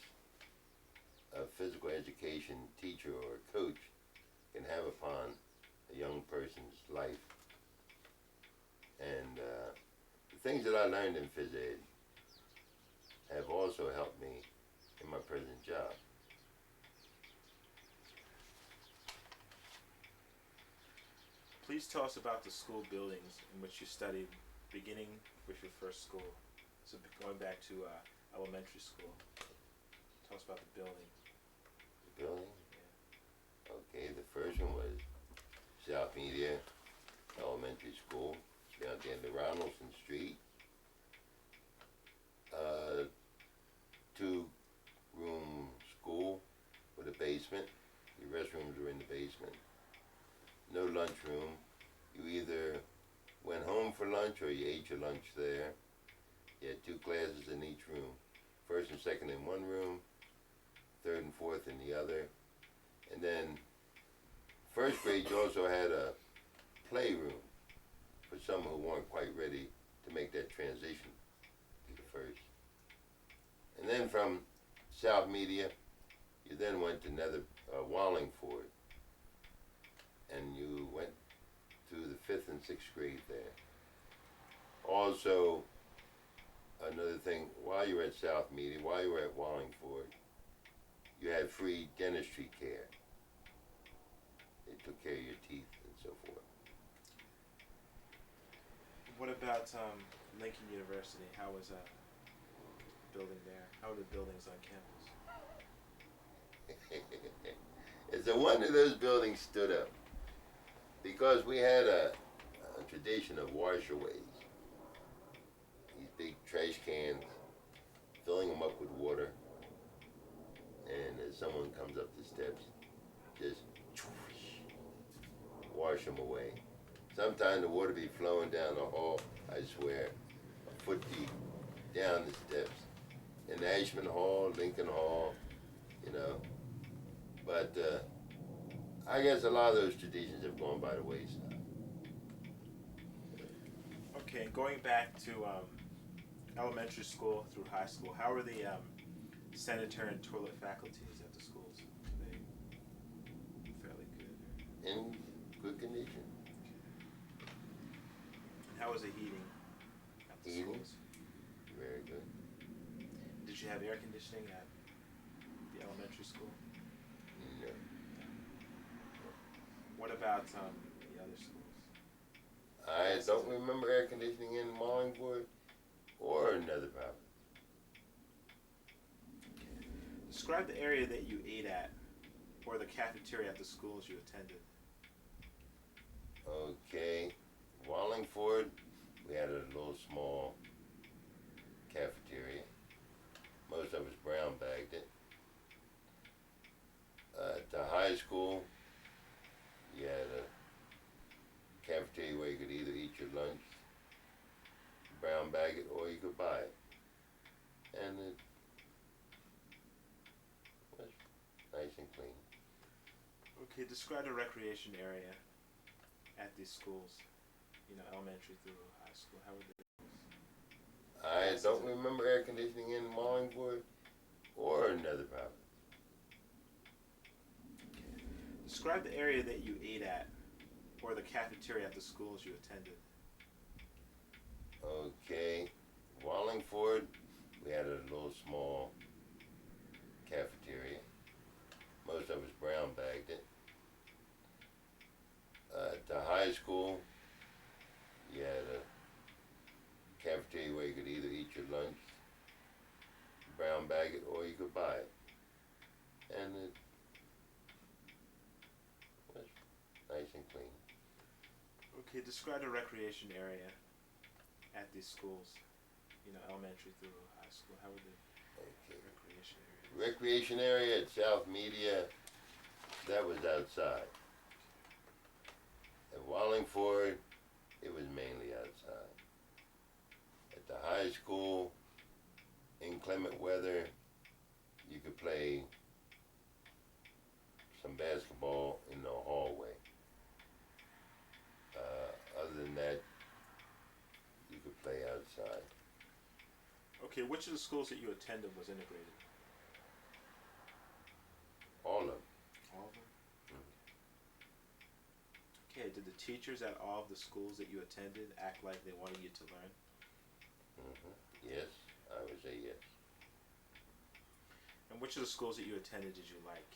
a physical education teacher or coach can have upon a young person's life. And the things that I learned in phys ed have also helped me in my present job. Please tell us about the school buildings in which you studied, beginning with your first school. So going back to elementary school. Tell us about the building. The building? Yeah. Okay, the first one was South Media Elementary School, down at the end of Ronaldson Street. 2-room school with a basement. Your restrooms were in the basement. No lunchroom. You either went home for lunch or you ate your lunch there. You had 2 classes in each room. First and second in one room, third and fourth in the other. And then first grade you also had a playroom for some who weren't quite ready to make that transition to the first. And then from South Media, you then went to Wallingford, and you went through the 5th and 6th grade there. Also, another thing, while you were at South Media, while you were at Wallingford, you had free dentistry care. They took care of your teeth and so forth. What about Lincoln University? How was building there? How are the buildings on campus? It's a wonder those buildings stood up, because we had a tradition of washaways. These big trash cans, filling them up with water, and as someone comes up the steps, just wash them away. Sometimes the water be flowing down the hall, I swear, a foot deep down the steps. In Ashman Hall, Lincoln Hall, you know. But I guess a lot of those traditions have gone by the wayside. Okay, going back to elementary school through high school, how are the sanitary and toilet faculties at the schools? Are they fairly good? In good condition. And how was the heating at the schools? Very good. Did you have air conditioning at the elementary school? No. What about the other schools? I don't remember air conditioning in Wallingford or another province. Okay. Describe the area that you ate at, or the cafeteria at the schools you attended. Okay. Wallingford, we had a little small cafeteria. Most of us brown bagged it. At the high school, you had a cafeteria where you could either eat your lunch, brown bag it, or you could buy it. And it was nice and clean. Okay, describe the recreation area at these schools. Elementary through high school. How would they? I don't remember air conditioning in Wallingford or another province. Describe the area that you ate at, or the cafeteria at the schools you attended. Okay, Wallingford, we had a little small cafeteria. Most of us brown bagged it. At the high school, you had a cafeteria where you could either eat your lunch, brown bag it, or you could buy it. And it was nice and clean. Okay, describe the recreation area at these schools. Elementary through high school. How would the Okay. recreation area? Recreation area at South Media, that was outside. At Wallingford, it was mainly outside. At the high school, inclement weather, you could play some basketball in the hallway. Other than that, you could play outside. Okay, which of the schools that you attended was integrated? All of them. All of them? Okay, did the teachers at all of the schools that you attended act like they wanted you to learn? Yes, I would say yes. And which of the schools that you attended did you like?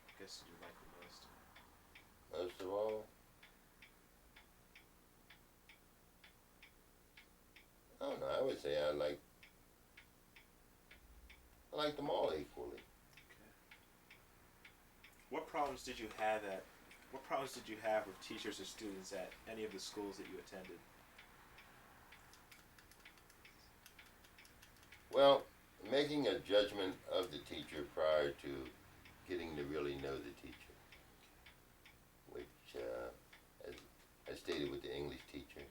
I guess did you like the most? Most of all, I don't know, I would say I like them all equally. Okay. What problems did you have with teachers or students at any of the schools that you attended? Well, making a judgment of the teacher prior to getting to really know the teacher, which as I stated with the English teacher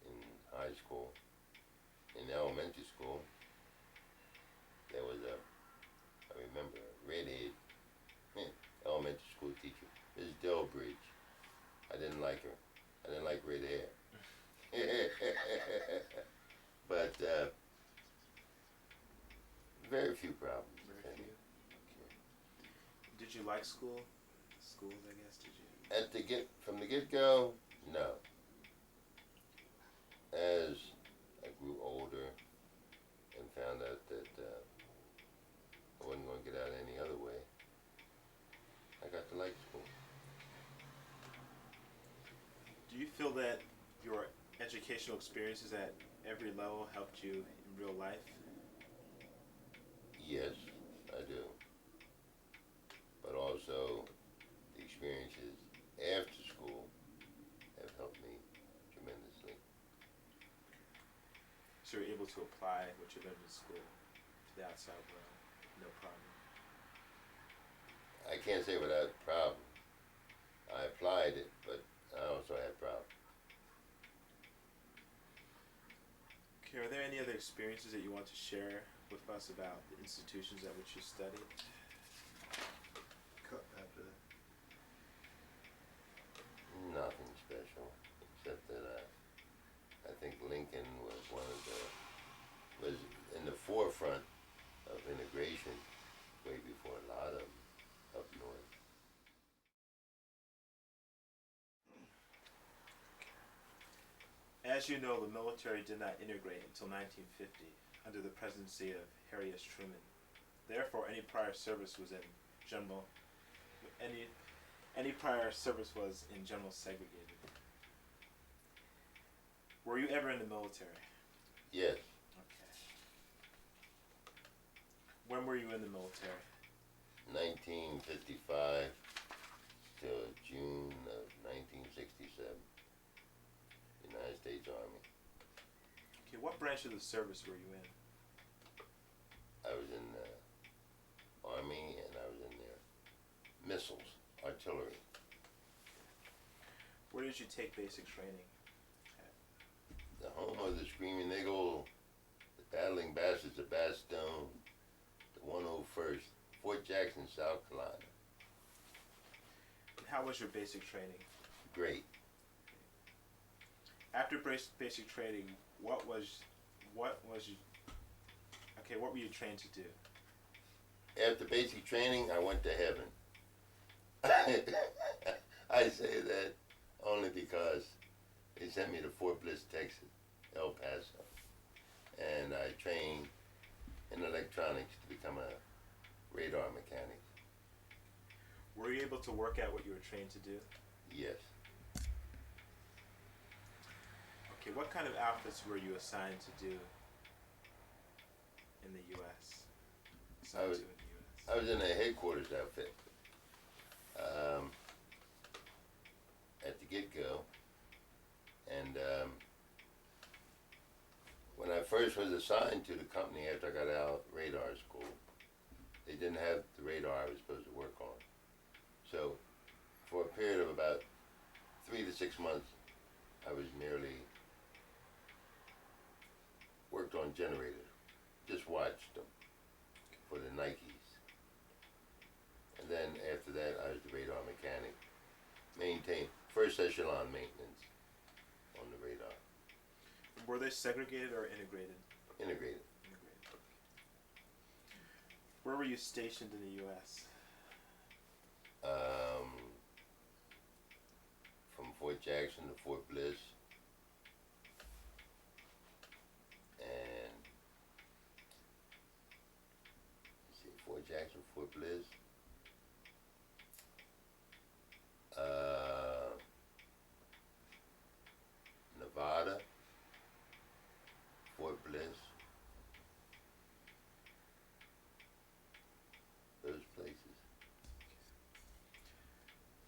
in high school, in elementary school, there was I remember a redhead elementary school teacher, Ms. Delbridge. I didn't like her. I didn't like red hair. But very few problems. Very few. Okay. Did you like school? Schools, I guess. Did you? From the get-go, no. As I grew older and found out that I wasn't going to get out any other way, I got to like school. Do you feel that your educational experiences at every level helped you in real life? Yes, I do. But also, the experiences after school have helped me tremendously. So you're able to apply what you learned in school to the outside world, no problem. I can't say without problem. I applied it, but I also had problems. Okay, are there any other experiences that you want to share with us about the institutions at which you studied? Cut after that. Nothing special, except that I think Lincoln was was in the forefront of integration way before a lot of them up north. As you know, the military did not integrate until 1950 under the presidency of Harry S. Truman. Therefore, any prior service was in general segregated. Were you ever in the military? Yes, Okay. When were you in the military? 1955 till June of 1967. United States Army. Okay, what branch of the service were you in? I was in the Army and I was in their missiles, artillery. Where did you take basic training? The home of the Screaming Eagle, the Battling Bastards of Bastogne, the 101st, Fort Jackson, South Carolina. How was your basic training? Great. After basic training, what were you trained to do? After basic training, I went to heaven. I say that only because they sent me to Fort Bliss, Texas, El Paso, and I trained in electronics to become a radar mechanic. Were you able to work out what you were trained to do? Yes. Okay, what kind of outfits were you assigned to do in the U.S.? I was in a headquarters outfit at the get-go, and when I first was assigned to the company after I got out of radar school, they didn't have the radar I was supposed to work on. So for a period of about 3 to 6 months, I was merely worked on generators, just watched them for the Nikes. And then after that, I was the radar mechanic, maintain first echelon maintenance on the radar. Were they segregated or integrated? Integrated. Integrated. Where were you stationed in the U.S.? From Fort Jackson to Fort Bliss, and let's see, Fort Jackson, Fort Bliss, Nevada, Fort Bliss, those places.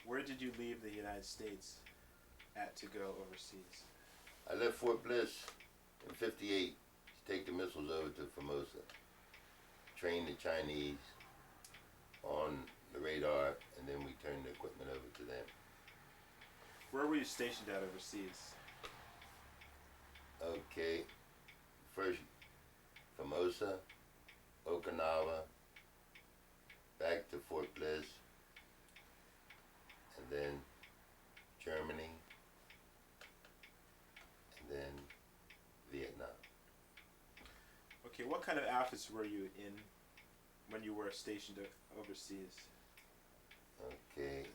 Where did you leave the United States at to go overseas? I left Fort Bliss in '58 to take the missiles over to Formosa, train the Chinese on the radar, and then we turned the equipment over to them. Where were you stationed at overseas? Okay, first Formosa, Okinawa, back to Fort Bliss, and then Germany, and then Vietnam. Okay, what kind of outfits were you in when you were stationed overseas? Okay,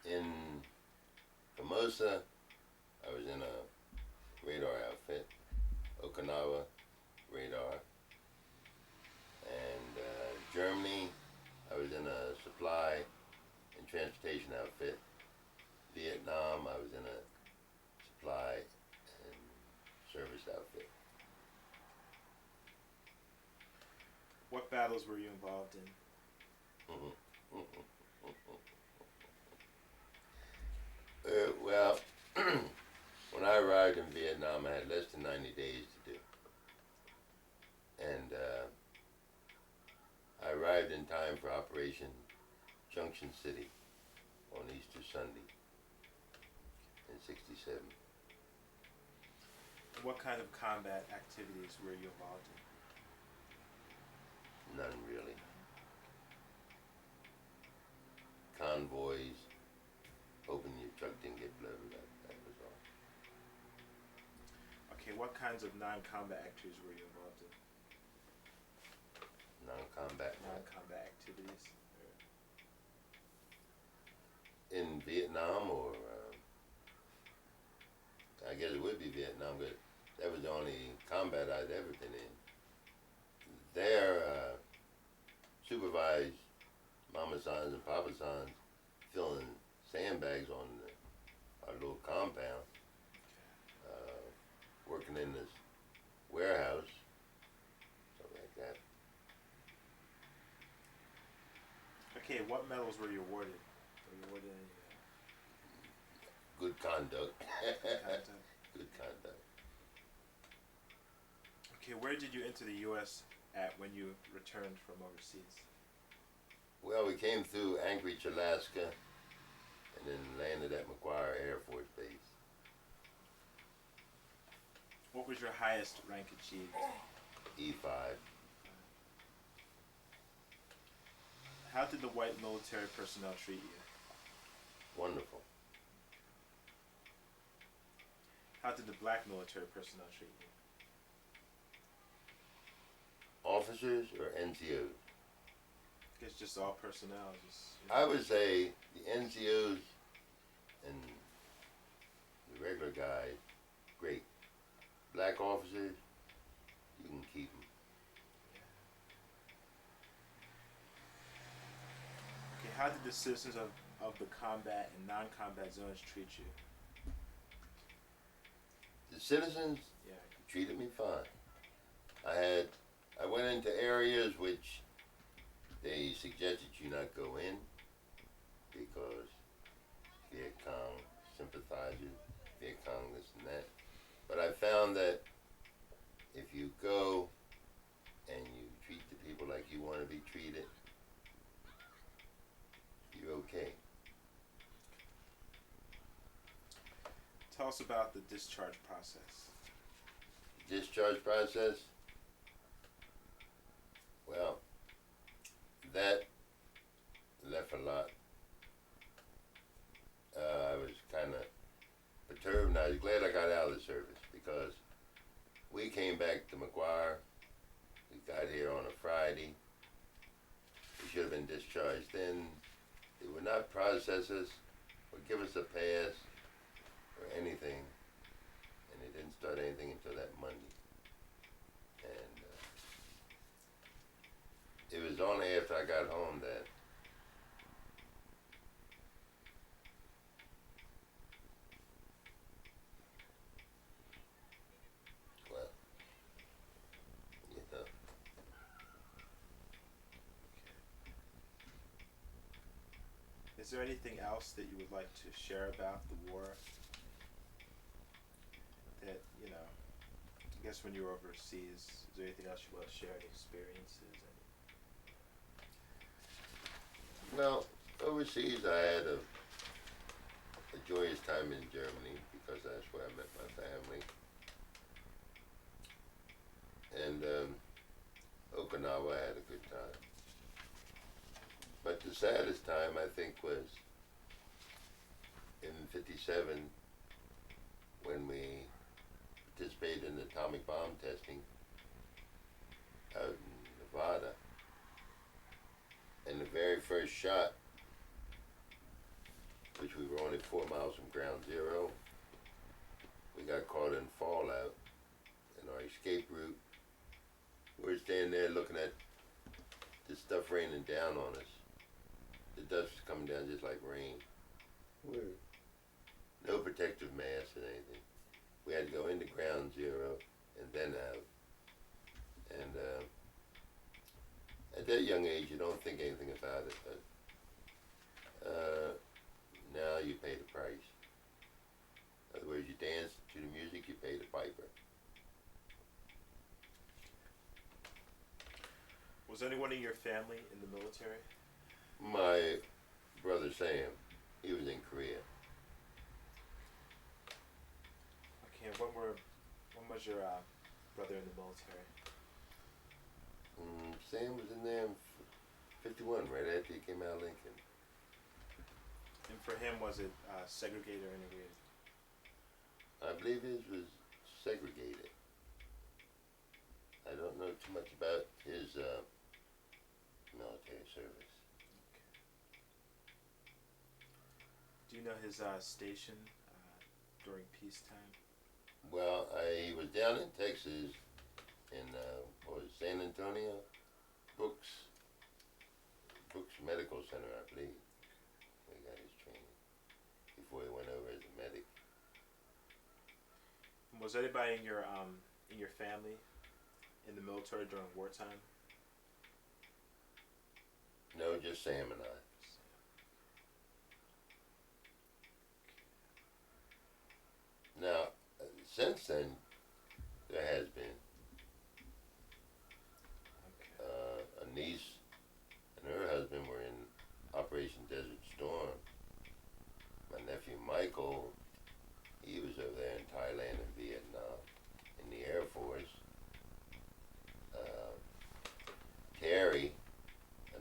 in Formosa, I was in a radar outfit, Okinawa, radar, and Germany, I was in a supply and transportation outfit. Vietnam, I was in a supply and service outfit. What battles were you involved in? Well, when I arrived in Vietnam, I had less than 90 days to do. And I arrived in time for Operation Junction City on Easter Sunday in '67. What kind of combat activities were you involved in? None really. Convoys, hoping your truck didn't get blown up. That was all. Okay, what kinds of non-combat activities were you involved in? Non-combat. Non-combat activities. In Vietnam, or I guess it would be Vietnam, but that was the only combat I'd ever been in. There, supervised Mama Sons and Papa Sons filling sandbags on our little compound, working in this warehouse, stuff like that. Okay, what medals were you awarded? Were you awarded any Good conduct. conduct? Good conduct. Okay, where did you enter the U.S. at when you returned from overseas? Well, we came through Anchorage, Alaska, and then landed at McGuire Air Force Base. What was your highest rank achieved? E5. How did the white military personnel treat you? Wonderful. How did the black military personnel treat you? Officers or NCOs? It's just all personnel. Just I would say the NCOs and the regular guys, great. Black officers, you can keep them. Okay, how did the citizens of the combat and non-combat zones treat you? The citizens Yeah. treated me fine. I went into areas which they suggested you not go in because Viet Cong sympathizers, Viet Cong this and that. But I found that if you go and you treat the people like you want to be treated, you're okay. Tell us about the discharge process. Discharge process, well, that left a lot. I was kind of perturbed, and I was glad I got out of the service because we came back to McGuire. We got here on a Friday. We should have been discharged then. They would not process us or give us a pass or anything, and they didn't start anything until that Monday. And it was only after I got home that well, you know, Is there anything else that you would like to share about the war? That, I guess when you were overseas, is there anything else you want to share, any experiences? well, overseas I had a joyous time in Germany because that's where I met my family. And Okinawa, I had a good time. But the saddest time, I think, was in '57 when we participated in the atomic bomb testing out in Nevada. And the very first shot, which we were only 4 miles from ground zero, we got caught in fallout in our escape route. We were standing there looking at this stuff raining down on us. The dust was coming down just like rain. Word. No protective mask or anything. We had to go into ground zero and then out. And at that young age, you don't think anything about it, but now you pay the price. In other words, you dance to the music, you pay the piper. Was anyone in your family in the military? My brother Sam, he was in Korea. Okay, when was your brother in the military? Sam was in there in '51, right after he came out of Lincoln. And for him, was it segregated or integrated? I believe his was segregated. I don't know too much about his military service. Do you know his station during peacetime? Well, he was down in Texas, in what was it, San Antonio, Brooks Medical Center, I believe. He got his training before he went over as a medic. Was anybody in your family in the military during wartime? No, just Sam and I. Now, since then, there has been a niece and her husband were in Operation Desert Storm. My nephew Michael, he was over there in Thailand and Vietnam in the Air Force. Terry,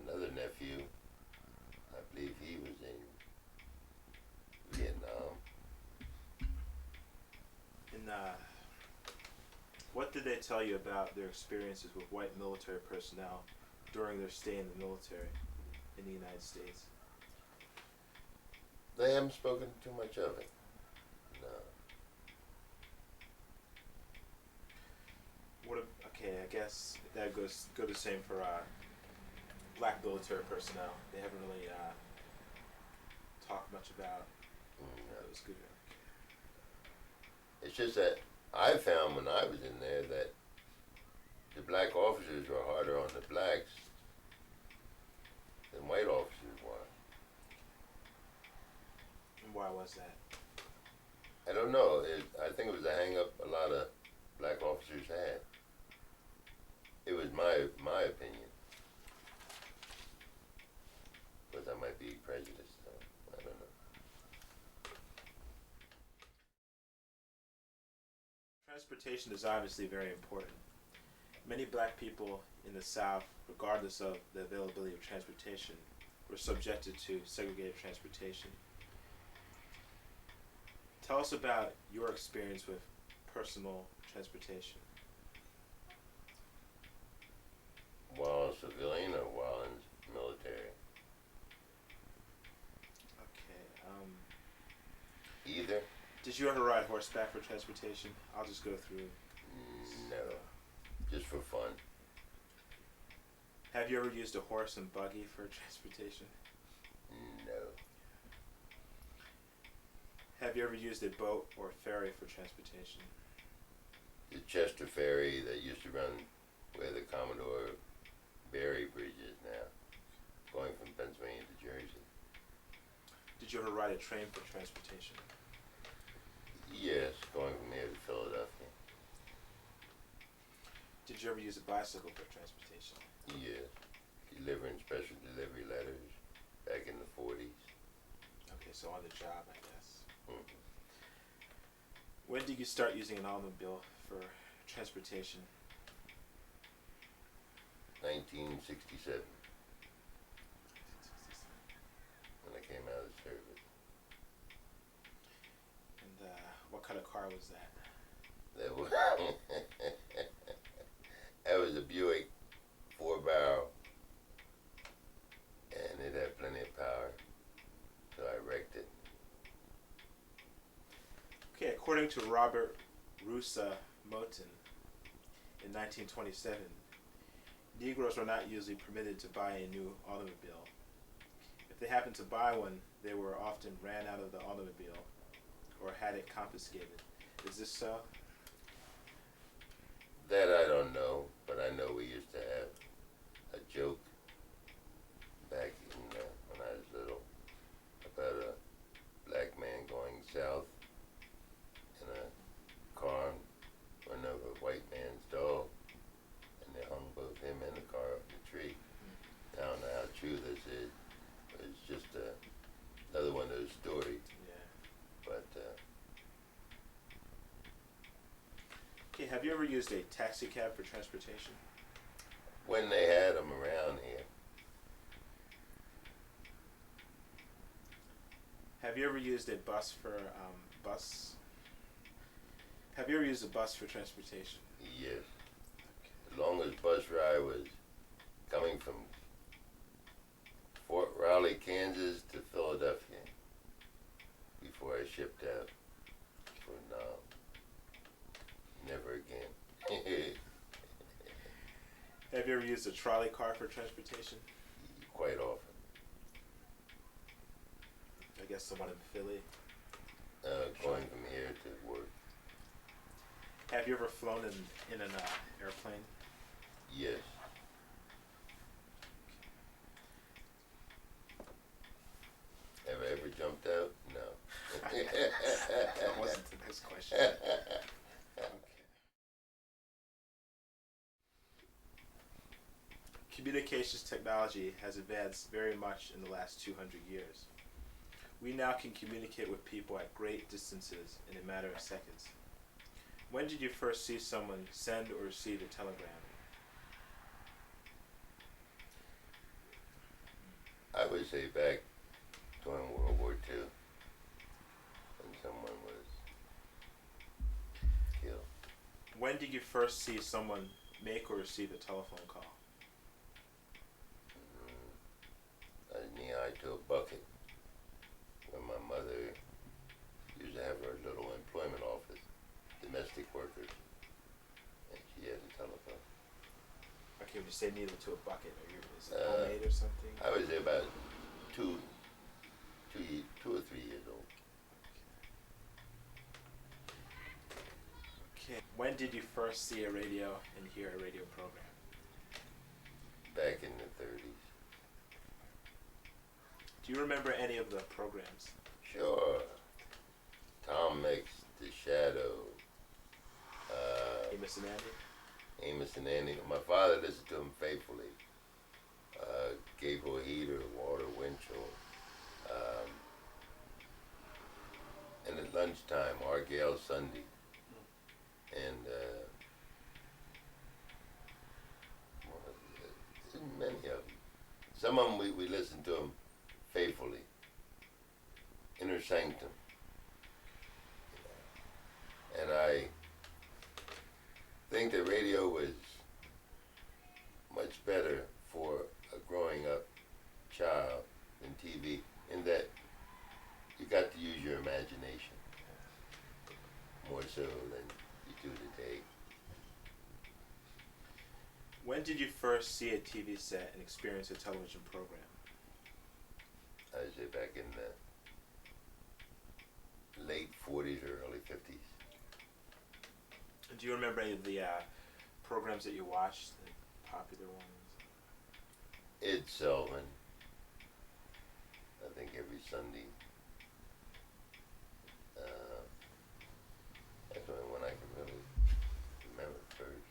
another nephew, And what did they tell you about their experiences with white military personnel during their stay in the military in the United States? They haven't spoken too much of it. No. Okay, I guess that goes the same for black military personnel. They haven't really talked much about. That was good. It's just that I found when I was in there that the black officers were harder on the blacks than white officers were. And why was that? I don't know. I think it was a hang up a lot of black officers had. It was my opinion. But that might be prejudice, though. I don't know. Transportation is obviously very important. Many black people in the South, regardless of the availability of transportation, were subjected to segregated transportation. Tell us about your experience with personal transportation. While civilian or while in military? Okay. Either? Did you ever ride horseback for transportation? I'll just go through. No. Just for fun. Have you ever used a horse and buggy for transportation? No. Have you ever used a boat or ferry for transportation? The Chester ferry that used to run where the Commodore Barry Bridge is now, going from Pennsylvania to Jersey. Did you ever ride a train for transportation? Yes, going from here to Philadelphia. Did you ever use a bicycle for transportation? Yes, delivering special delivery letters back in the 40s. Okay, so on the job, I guess. Mm-hmm. When did you start using an automobile for transportation? 1967, when I came out of service. And what kind of car was that? That was that was a Buick 4-barrel, and it had plenty of power, so I wrecked it. Okay, according to Robert Rusa Morton, in 1927, Negroes were not usually permitted to buy a new automobile. If they happened to buy one, they were often ran out of the automobile or had it confiscated. Is this so? That I don't know, but I know we used to have a joke back in, when I was little about a black man going south in a car, run over a white man's dog, and they hung both him and the car up the tree. I don't know how true this is. It's just another one of those stories. Yeah. But Okay, have you ever used a taxi cab for transportation? when they had them around here, Have you ever used a bus for bus? Have you ever used a bus for transportation? yes. As long as bus ride was coming from Fort Riley, Kansas to Philadelphia before I shipped out. For no, never again. Have you ever used a trolley car for transportation? Quite often. I guess someone in Philly. Going from here to work. Have you ever flown in an airplane? Yes. Have I ever jumped out? No. That wasn't the next question. Okay. Communications technology has advanced very much in the last 200 years. We now can communicate with people at great distances in a matter of seconds. When did you first see someone send or receive a telegram? I would say back during World War II, when someone was When did you first see someone make or receive a telephone call? I was knee high to a bucket when my mother used to have her little employment office, domestic workers, and she had a telephone. Okay, when you say needle to a bucket, is it homemade or something? I was about two or 3 years old. Okay. When did you first see a radio and hear a radio program? Back in the 30s. Do you remember any of the programs? Sure. Tom Mix, The Shadow, Amos and Andy? Amos and Andy. My father listened to them faithfully. Gabriel Heater, Walter Winchell. And at lunchtime, Argyle Sunday. And many of them. Some of them we listened to them faithfully. Inner Sanctum. And I think the radio was much better for a growing up child than TV, in that you got to use your imagination more so than you do today. When did you first see a TV set and experience a television program? I say back in the late 40s or early 50s. Do you remember any of the programs that you watched, the popular ones? Ed Sullivan, I think every Sunday. That's the only one I can really remember first.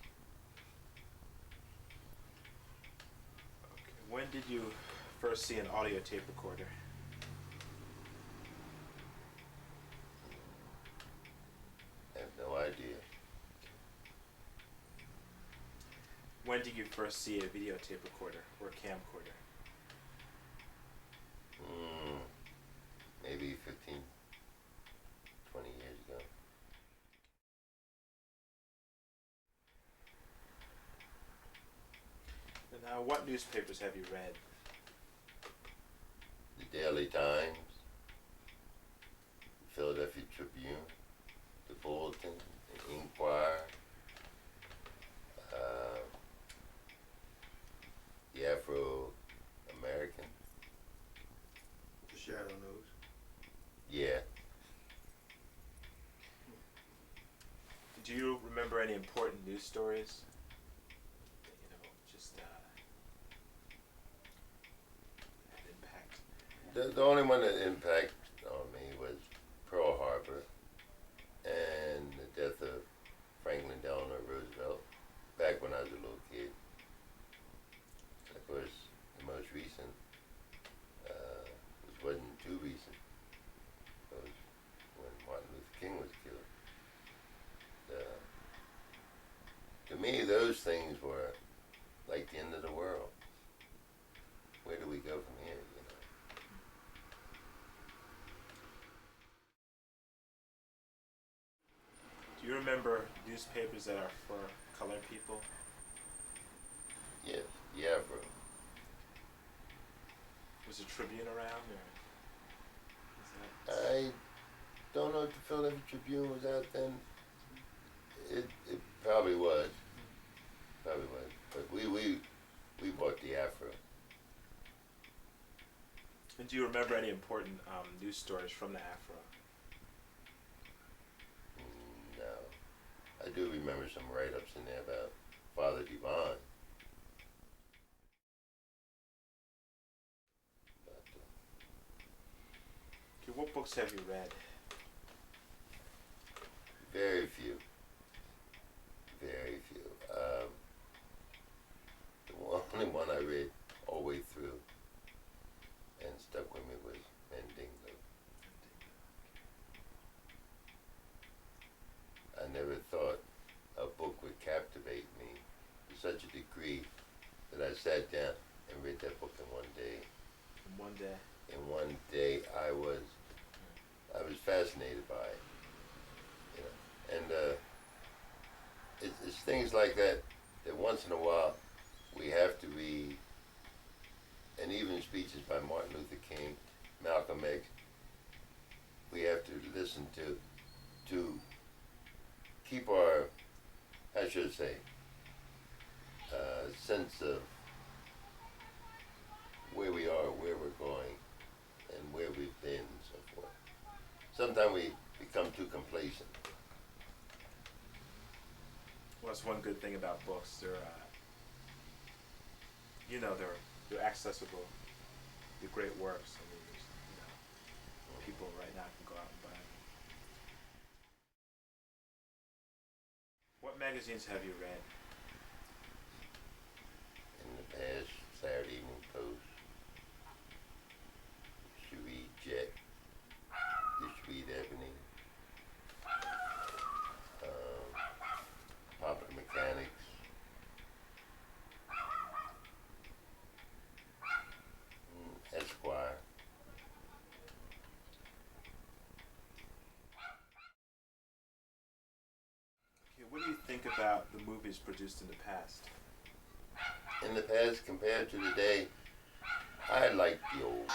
Okay. When did you first see an audio tape recorder? I have no idea. When did you first see a videotape recorder or camcorder? Maybe 15, 20 years ago. And now, what newspapers have you read? The Daily Times, the Philadelphia Tribune, the Bulletin, the Inquirer, the Afro-American. The Shadow News. Yeah. Do you remember any important news stories? Just had impact. The only one that impacted on me was Pearl Harbor and the death of Franklin Delano Roosevelt back when I was a little kid. Of course, the most recent, which wasn't too recent, was when Martin Luther King was killed. To me, those things were like the end of the world. Where do we go from here, you know? Do you remember newspapers that are for colored people? Yes, the Afro. Was the Tribune around, or is that? I don't know if the Philadelphia Tribune was out then. It probably was. Probably was. But we bought the Afro. And do you remember any important news stories from the Afro? No. I do remember some write-ups in there about Father Devon. Okay, what books have you read? Very few. Very few. The only one I read all the way through and stuck with me was Mandingo. I never thought a book would captivate me to such a degree that I sat down and read that book in one day. In one day? In one day, I was fascinated by it. You know, and things like that, that once in a while we have to read, and even speeches by Martin Luther King, Malcolm X, we have to listen to keep our, I should say, sense of where we are, where we're going, and where we've been, and so forth. Sometimes we become too complacent. Well, that's one good thing about books. They're, they're accessible. They're great works. I mean, people right now can go out and buy them. What magazines have you read? In the past, Saturday Evening Post, used to read Jet, used to read Ebony, Popular Mechanics, Esquire. Okay, what do you think about the movies produced in the past? In the past, compared to today, I like the old movies.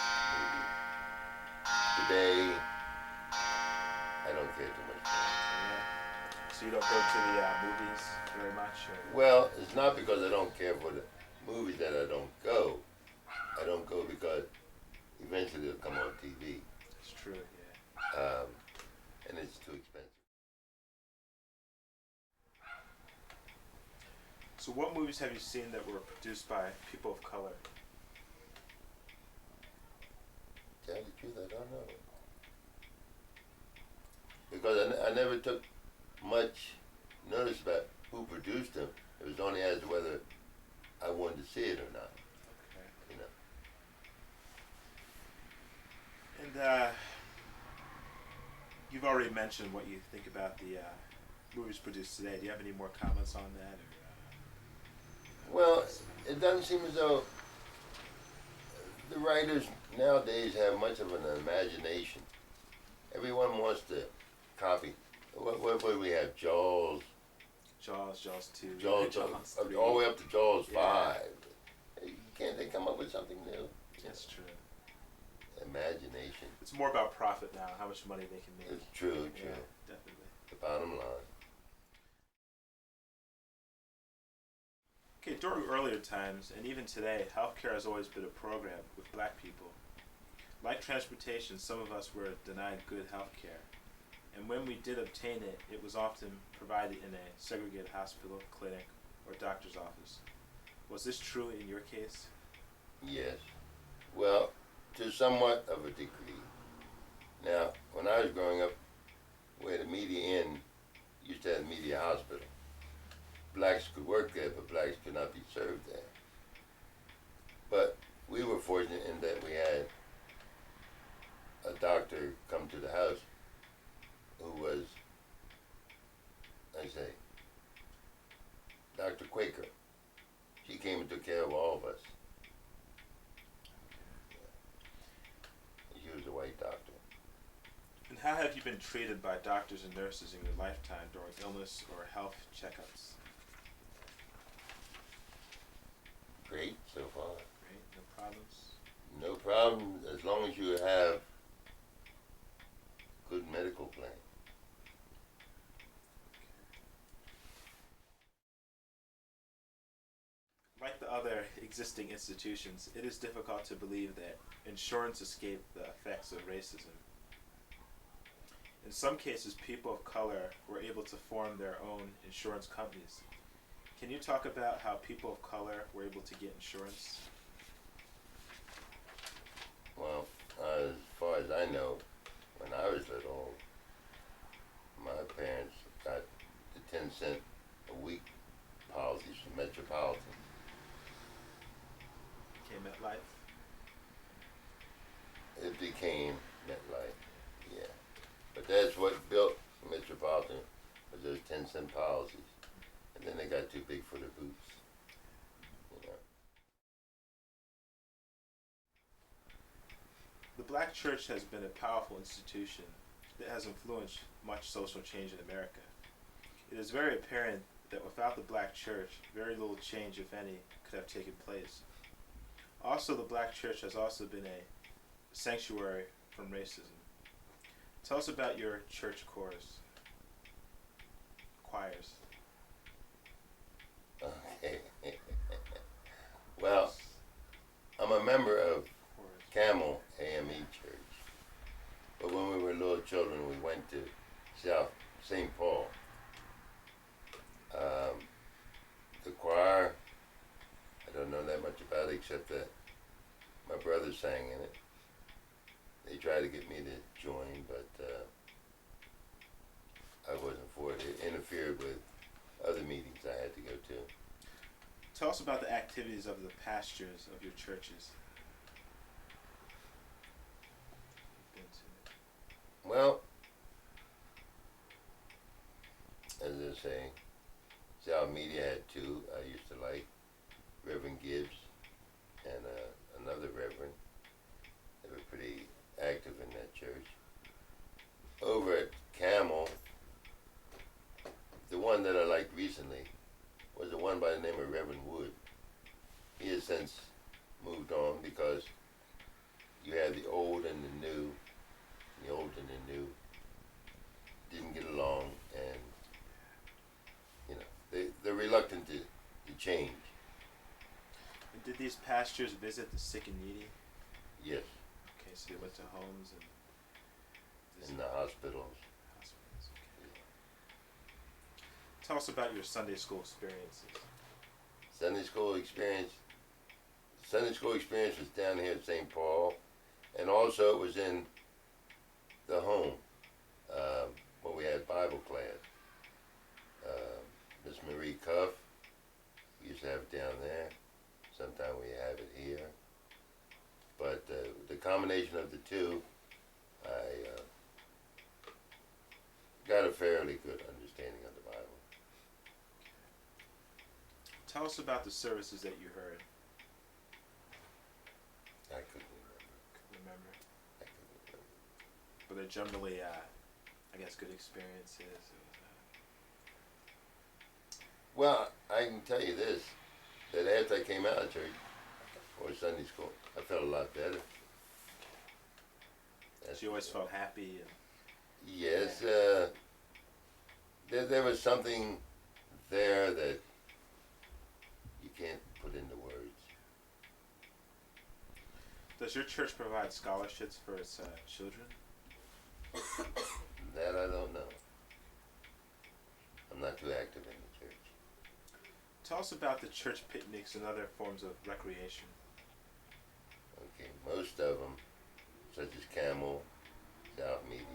Today, I don't care too much for it. So you don't go to the movies very much? Or? Well, it's not because I don't care for the movies that I don't go. I don't go because eventually they'll come on TV. It's true, yeah. And it's too expensive. So what movies have you seen that were produced by people of color? To tell you the truth, I don't know. Because I never took much notice about who produced them. It was only as to whether I wanted to see it or not. Okay. You know. And you've already mentioned what you think about the movies produced today. Do you have any more comments on that? Or, Well, it doesn't seem as though the writers nowadays have much of an imagination. Everyone wants to copy. What do we have? Jaws. Jaws 2. Jaws, 3. all the way up to Jaws Yeah. 5. Can't they come up with something new? That's true. Imagination. It's more about profit now, how much money they can make. It's true, Yeah, true. definitely. The bottom line. Okay, during earlier times, and even today, healthcare has always been a program with black people. Like transportation, some of us were denied good healthcare. And when we did obtain it, it was often provided in a segregated hospital, clinic, or doctor's office. Was this true in your case? Yes. Well, to somewhat of a degree. Now, when I was growing up, where the Media Inn used to have Media Hospital, blacks could work there, but blacks could not be served there. But we were fortunate in that we had a doctor come to the house who was, Dr. Quaker. She came and took care of all of us. She was a white doctor. And how have you been treated by doctors and nurses in your lifetime during illness or health checkups? Great so far. Great, no problems? No problem as long as you have good medical plan. Like the other existing institutions, it is difficult to believe that insurance escaped the effects of racism. In some cases, people of color were able to form their own insurance companies. Can you talk about how people of color were able to get insurance? Well, as far as I know, when I was little, my parents got the 10-cent a week policies from Metropolitan. Came at life. It became MetLife, yeah. But that's what built Metropolitan, was those 10-cent policies. And then they got too big for their boots, you know. The Black church has been a powerful institution that has influenced much social change in America. It is very apparent that without the black church, very little change, if any, could have taken place. Also, the black church has also been a sanctuary from racism. Tell us about your church choirs. Okay. Well, I'm a member of Camel AME Church, but when we were little children, we went to South St. Paul. The choir, I don't know that much about it except that my brother sang in it. They tried to get me to join, but I wasn't for it. It interfered with other meetings I had to go to. Tell us about the activities of the pastors of your churches. Well, as I say, South Media had two I used to like, Reverend Gibbs and another reverend. They were pretty active in that church. Over at Camel, the one that I liked recently was the one by the name of Reverend Wood. He has since moved on because you had the old and the new. The old and the new didn't get along, and you know they're reluctant to change. And did these pastors visit the sick and needy? Yes. Okay, so they went to homes and In the hospitals. Okay. Tell us about your Sunday school experiences. Sunday school experience. Sunday school experience was down here at St. Paul, and also it was in the home when we had Bible class. Miss Marie Cuff, we used to have it down there. Sometimes we have it here. But the combination of the two, I got a fairly good understanding of the Bible. Tell us about the services that you heard. I couldn't remember. Remember? I couldn't remember. But they're generally, I guess, good experiences. Well, I can tell you this, that after I came out of church, or Sunday school, I felt a lot better. So you always felt happy? Yes, there was something there that you can't put into words. Does your church provide scholarships for its children? That I don't know. I'm not too active in the church. Tell us about the church picnics and other forms of recreation. Okay, most of them, such as Camel, South Media.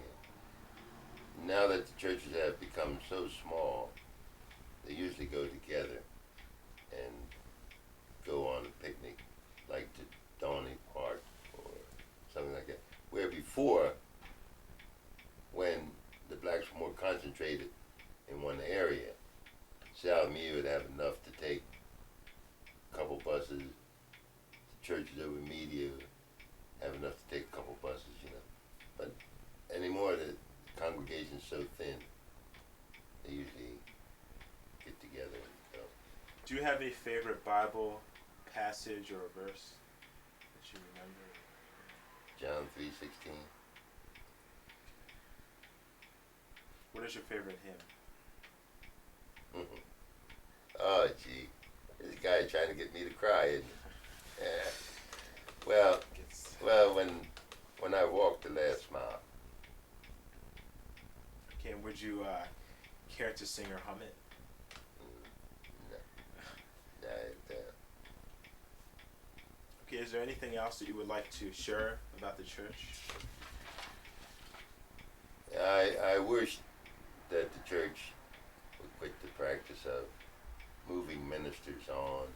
Now that the churches have become so small, they usually go together and go on a picnic, like to Donny Park or something like that. Where before, when the blacks were more concentrated in one area, South Media would have enough to take a couple buses. The churches over Media have enough to take a couple buses, you know. But anymore, the congregation's so thin, they usually get together and go. Do you have a favorite Bible passage or a verse that you remember? John 3:16. What is your favorite hymn? Oh, gee. This guy trying to get me to cry, isn't he? Yeah. Well, when I walk the last mile. Okay, and would you care to sing or hum it? No. Okay, is there anything else that you would like to share about the church? I wish that the church would quit the practice of moving ministers on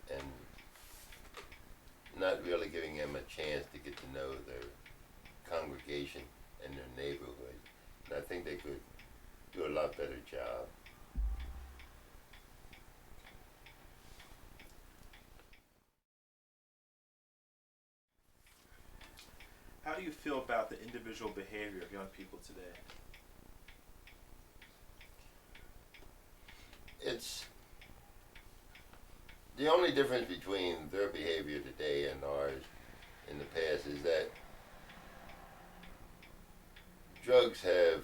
and not really giving them a chance to get to know their congregation and their neighborhood. And I think they could do a lot better job. How do you feel about the individual behavior of young people today? it's the only difference between their behavior today and ours in the past is that drugs have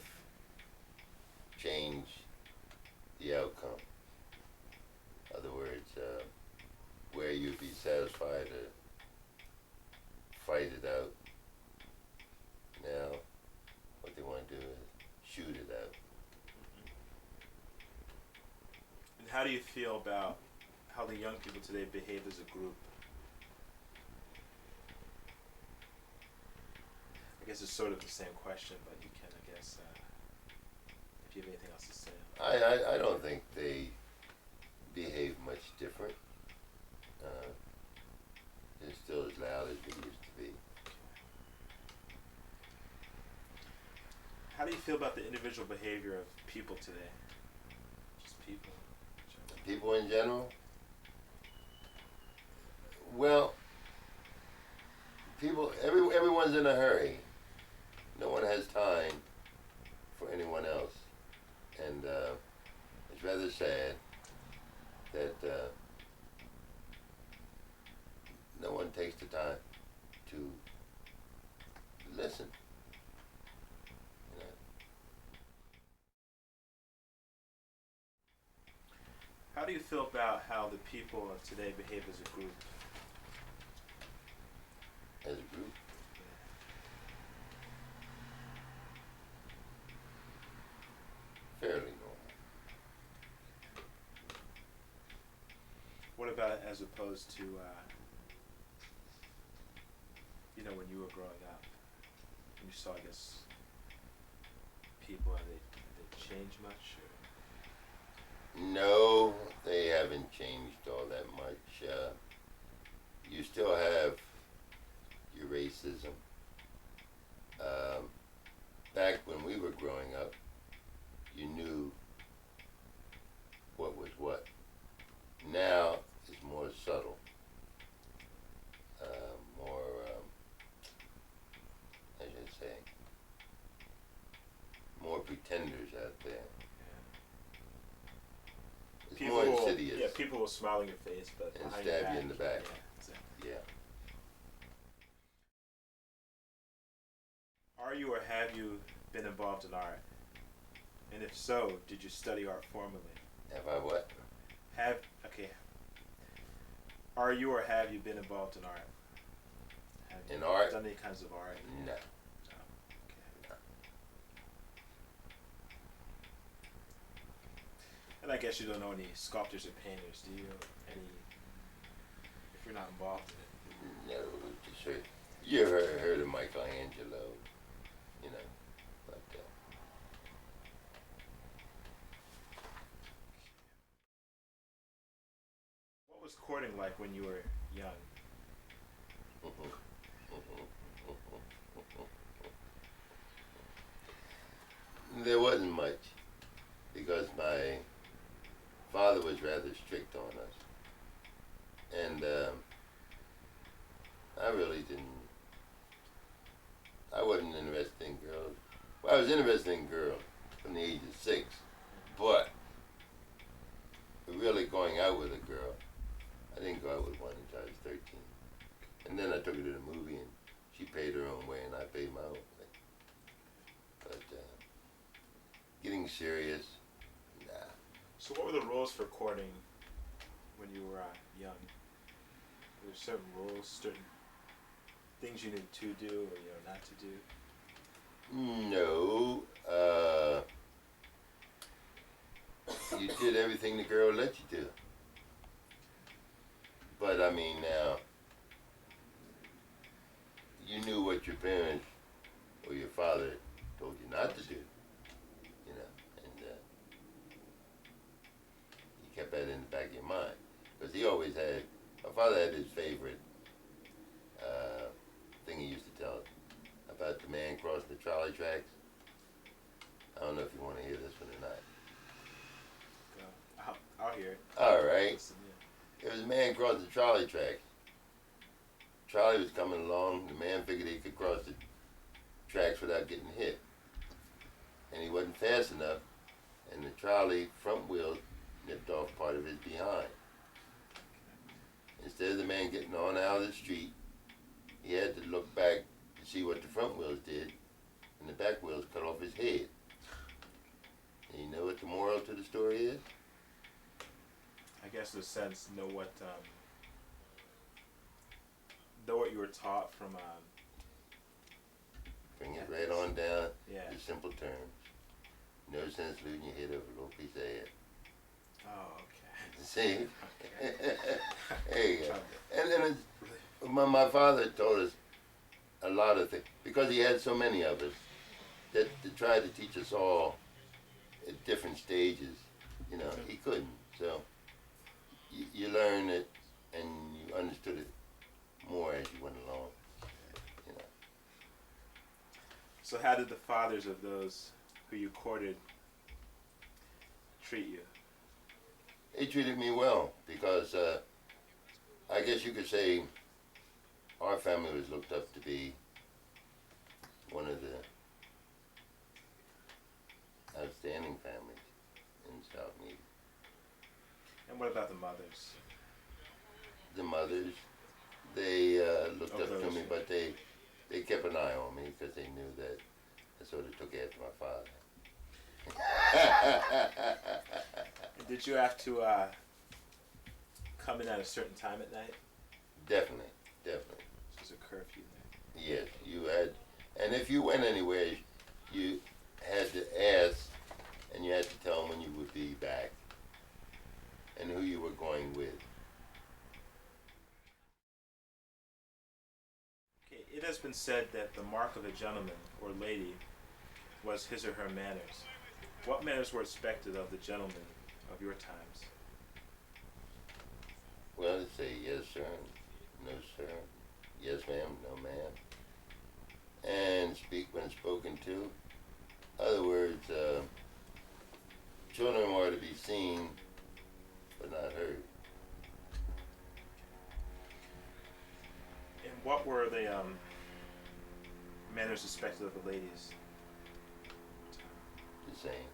changed the outcome. In other words, where you'd be satisfied to fight it out. Now, what they want to do is shoot it out. And how do you feel about how the young people today behave as a group? I guess it's sort of the same question, but you can, I guess, if you have anything else to say. I don't think they behave much different. They're still as loud as they used to be. How do you feel about the individual behavior of people today? Just people. People in general? Well, everyone's in a hurry. No one has time for anyone else. And it's rather sad that no one takes the time to listen. You know? How do you feel about how the people of today behave as a group? As a group? Fairly normal. What about it as opposed to, when you were growing up? When you saw, I guess, people, have they changed much? Or? No, they haven't changed all that much. You still have your racism. Back when we were growing up, you knew what was what. Now it's more subtle, more, I should say, more pretenders out there. It's more insidious. Yeah, people will smile in your face, but and behind stab your you in the back. Yeah, exactly. Yeah. Are you or have you been involved in art? And if so, did you study art formally? Have I what? Are you or have you been involved in art? Have In you art? done any kinds of art? No. No. Okay. No. And I guess you don't know any sculptors or painters, do you? If you're not involved in it. No, just heard. You ever heard of Michelangelo? You know, but What was courting like when you were young? there wasn't much because my father was rather strict on us, and I really didn't. I wasn't interested in girls. Well, I was interested in girls from the age of 6, but really going out with a girl, I didn't go out with one until I was 13. And then I took her to the movie, and she paid her own way, and I paid my own way. But getting serious, nah. So what were the rules for courting when you were young? Were there certain rules, certain things you needed to do or not to do? No. You did everything the girl let you do. But I mean, now, you knew what your parents or your father told you not to do, and you kept that in the back of your mind. Because he always had, my father had his favorite thing he used to tell about the man crossing the trolley tracks. I don't know if you want to hear this one or not. I'll hear it. All right. Listen, yeah. There was a man crossing the trolley tracks. Trolley was coming along. The man figured he could cross the tracks without getting hit. And he wasn't fast enough. And the trolley front wheel nipped off part of his behind. Instead of the man getting on out of the street, he had to look back to see what the front wheels did, and the back wheels cut off his head. And you know what the moral to the story is? I guess in a sense, know what you were taught from. Bring it right on down Yeah. to simple terms. No sense losing your head over a little piece of air. Oh, okay. See? Okay. There you go. And my father told us a lot of things, because he had so many of us, that to try to teach us all at different stages, you know, he couldn't. So you learn it and you understood it more as you went along, you know. So how did the fathers of those who you courted treat you? They treated me well, because I guess you could say our family was looked up to be one of the outstanding families in South Mead. And what about the mothers? The mothers, they looked Of up to those, me, yeah. but they kept an eye on me because they knew that I sort of took after my father. And did you have to come in at a certain time at night? Definitely. There's a curfew there. Yes, you had, and if you went anywhere, you had to ask, and you had to tell them when you would be back, and who you were going with. Okay, it has been said that the mark of a gentleman or lady was his or her manners. What manners were expected of the gentlemen of your times? Well, they say yes, sir, no, sir, yes, ma'am, no, ma'am, and speak when spoken to. Other words, children were to be seen, but not heard. And what were the manners expected of the ladies? The same.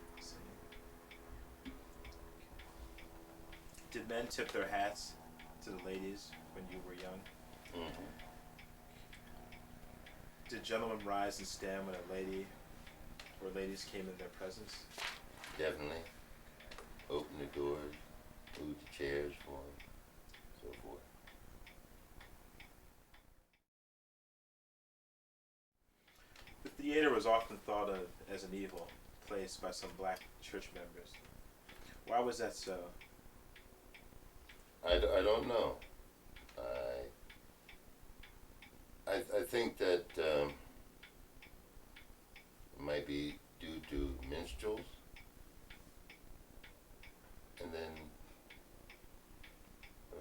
Did men tip their hats to the ladies when you were young? Mm-hmm. Did gentlemen rise and stand when a lady or ladies came in their presence? Definitely. Open the doors, move the chairs for them, so forth. The theater was often thought of as an evil place by some black church members. Why was that so? I don't know. I think that it might be due to minstrels, and then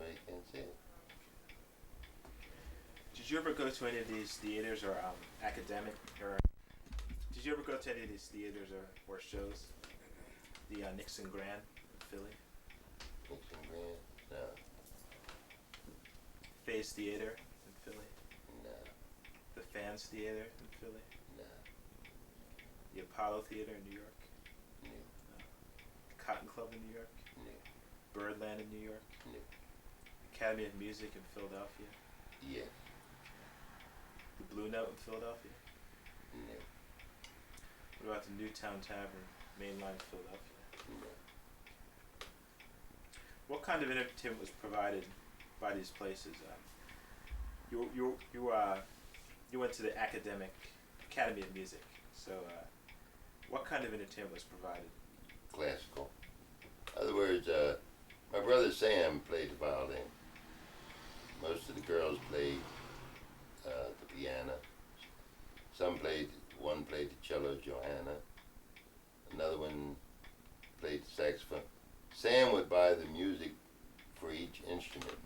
I can't say it. Did you ever go to any of these theaters or academic or? Did you ever go to any of these theaters or shows? The Nixon Grand in Philly, Nixon Grand? No, Faye's Theater in Philly, no, the Fans Theater in Philly, no, the Apollo Theater in New York, no, Cotton Club in New York, no, Birdland in New York, no. Academy of Music in Philadelphia, Yes, the Blue Note in Philadelphia. no, What about the Newtown Tavern, mainline Philadelphia? no. What kind of entertainment was provided by these places? You went to the Academy of Music. So, what kind of entertainment was provided? Classical. In other words, my brother Sam played the violin. Most of the girls played the piano. One played the cello, Johanna. Another one played the saxophone. Sam would buy the music for each instrument.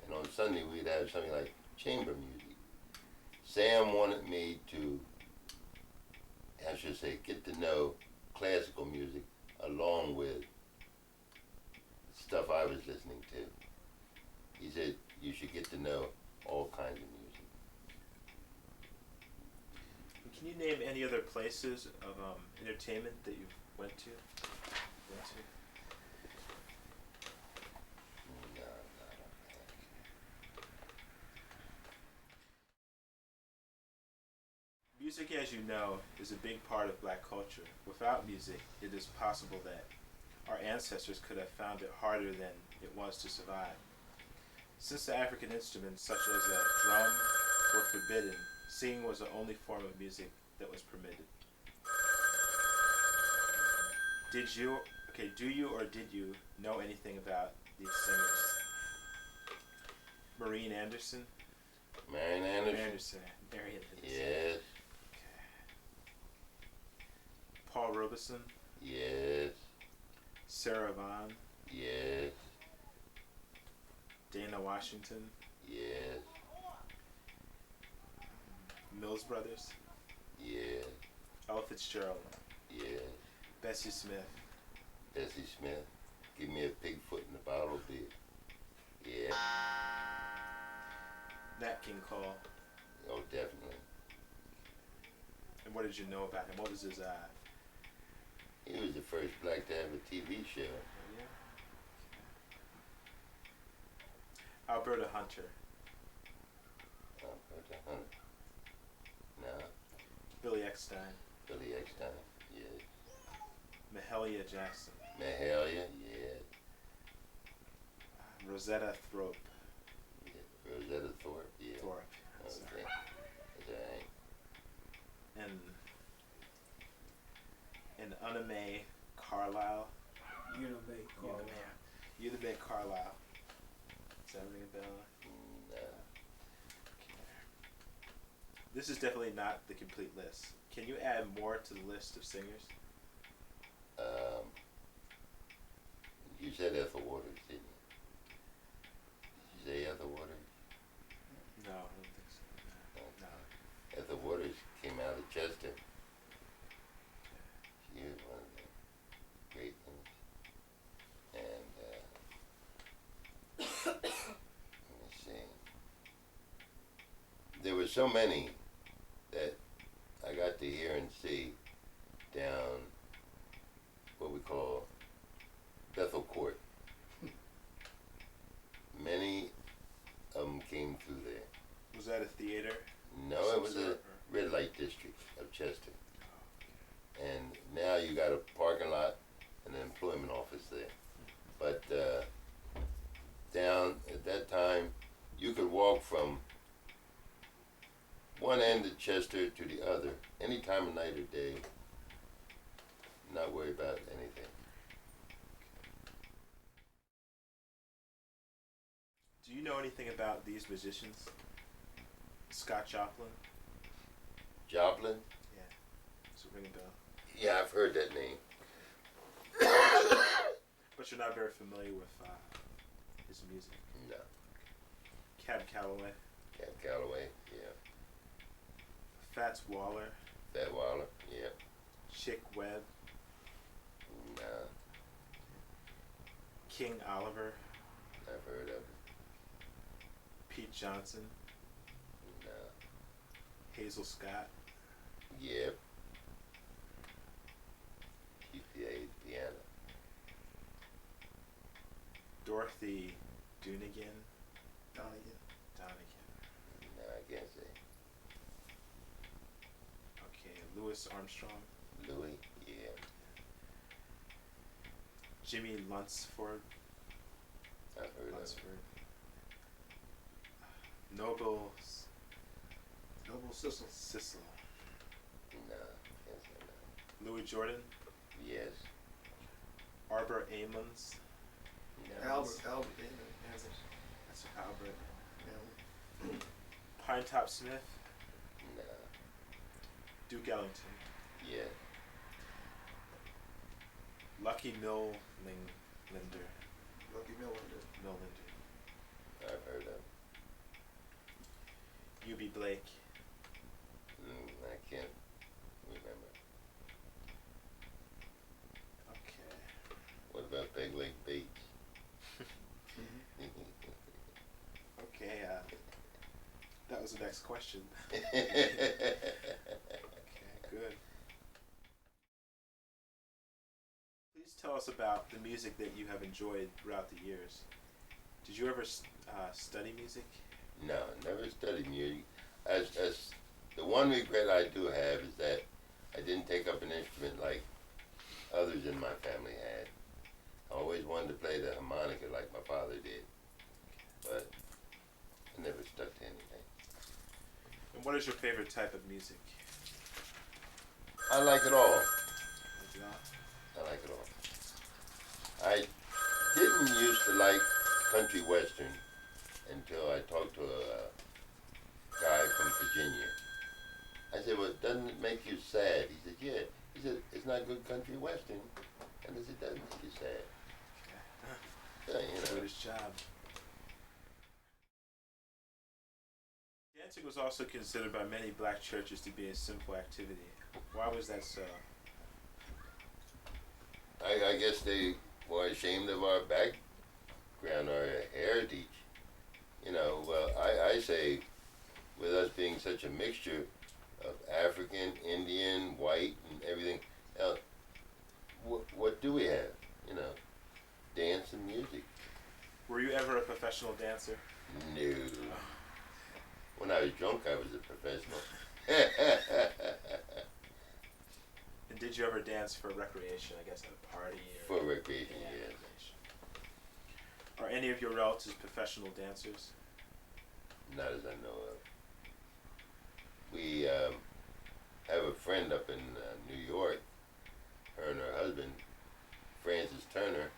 And on Sunday we'd have something like chamber music. Sam wanted me to, I should say, get to know classical music along with stuff I was listening to. He said, you should get to know all kinds of music. Can you name any other places of entertainment that you went to? Music, as you know, is a big part of black culture. Without music, it is possible that our ancestors could have found it harder than it was to survive. Since the African instruments, such as a drum, were forbidden, singing was the only form of music that was permitted. Do you or did you know anything about these singers? Marian Anderson? Marian Anderson? Marian Anderson. Yes. Okay. Paul Robeson? Yes. Sarah Vaughan? Yes. Dana Washington? Yes. Mills Brothers? Yes. Ella Fitzgerald? Yes. Bessie Smith? Bessie Smith. Give me a pig foot in the bottle, beer. Yeah. Nat King Cole? Oh, definitely. And what did you know about him? What was his He was the first black to have a TV show. yeah. Alberta Hunter? Alberta Hunter. No. Billy Eckstine? Billy Eckstine. Yes. Mahalia Jackson? Mahalia. Yes. Rosetta Thorpe? Yeah. Rosetta Thorpe. Yeah. Thorpe. Okay. Sorry. That's alright. And Uname Carlisle? Unimate Carlisle. Uname Carlisle. Does that ring a bell? No. Okay. This is definitely not the complete list. Can you add more to the list of singers? You said Ethel Waters, didn't you? Did you say Ethel Waters? No, I don't think so. No. Ethel Waters came out of Chester. She was one of the great ones. And let me see. There were so many that I got to hear and see down what we call Bethel Court. Many of them came through there. Was that a theater? No, it was a red light district of Chester. And now you got a parking lot and an employment office there. But down at that time, you could walk from one end of Chester to the other, any time of night or day, not worry about anything. Do you know anything about these musicians? Scott Joplin? Joplin? Yeah. Does it ring a bell? Yeah, I've heard that name. But you're not very familiar with his music. No. Cab Calloway? Cab Calloway, yeah. Fats Waller? Fat Waller, yeah. Chick Webb? No, King Oliver? I've heard of it. Pete Johnson? No. Hazel Scott? Yep. She played piano. Dorothy Donegan? Donegan. No, I can't say. Okay. Louis Armstrong? Louis, yeah. Jimmy Lunsford? I've heard of it. Lunsford. Noble Noble Sissle. Sissel? No, can't say no. Louis Jordan? Yes. Arbor Ammons? No. Albert. That's Albert. Yeah. Pine Top Smith? No. Duke Ellington? Yeah. Lucky Milllinder? Lucky Millinder. Millinder. I've heard of it. U.B. Blake? I can't remember. Okay. What about Peg Leg Bates? Okay, that was the next question. Okay, good. Please tell us about the music that you have enjoyed throughout the years. Did you ever study music? No, never studied music. As The one regret I do have is that I didn't take up an instrument like others in my family had. I always wanted to play the harmonica like my father did, but I never stuck to anything. And what is your favorite type of music? I like it all. Like it all? I like it all. I didn't used to like country western until I talked to a guy from Virginia. I said, well, doesn't it make you sad? He said, yeah. He said, it's not good country western. And I said, doesn't make you sad. Okay. Yeah, you know. Good his job. Dancing was also considered by many black churches to be a sinful activity. Why was that so? I guess they were ashamed of our background, our heritage. You know, well, I say, with us being such a mixture of African, Indian, white, and everything else, what do we have? You know, dance and music. Were you ever a professional dancer? No. When I was drunk, I was a professional. And did you ever dance for recreation, I guess at a party? Or For recreation, yeah, yes. recreation. Are any of your relatives professional dancers? Not as I know of. We have a friend up in New York. Her and her husband, Francis Turner,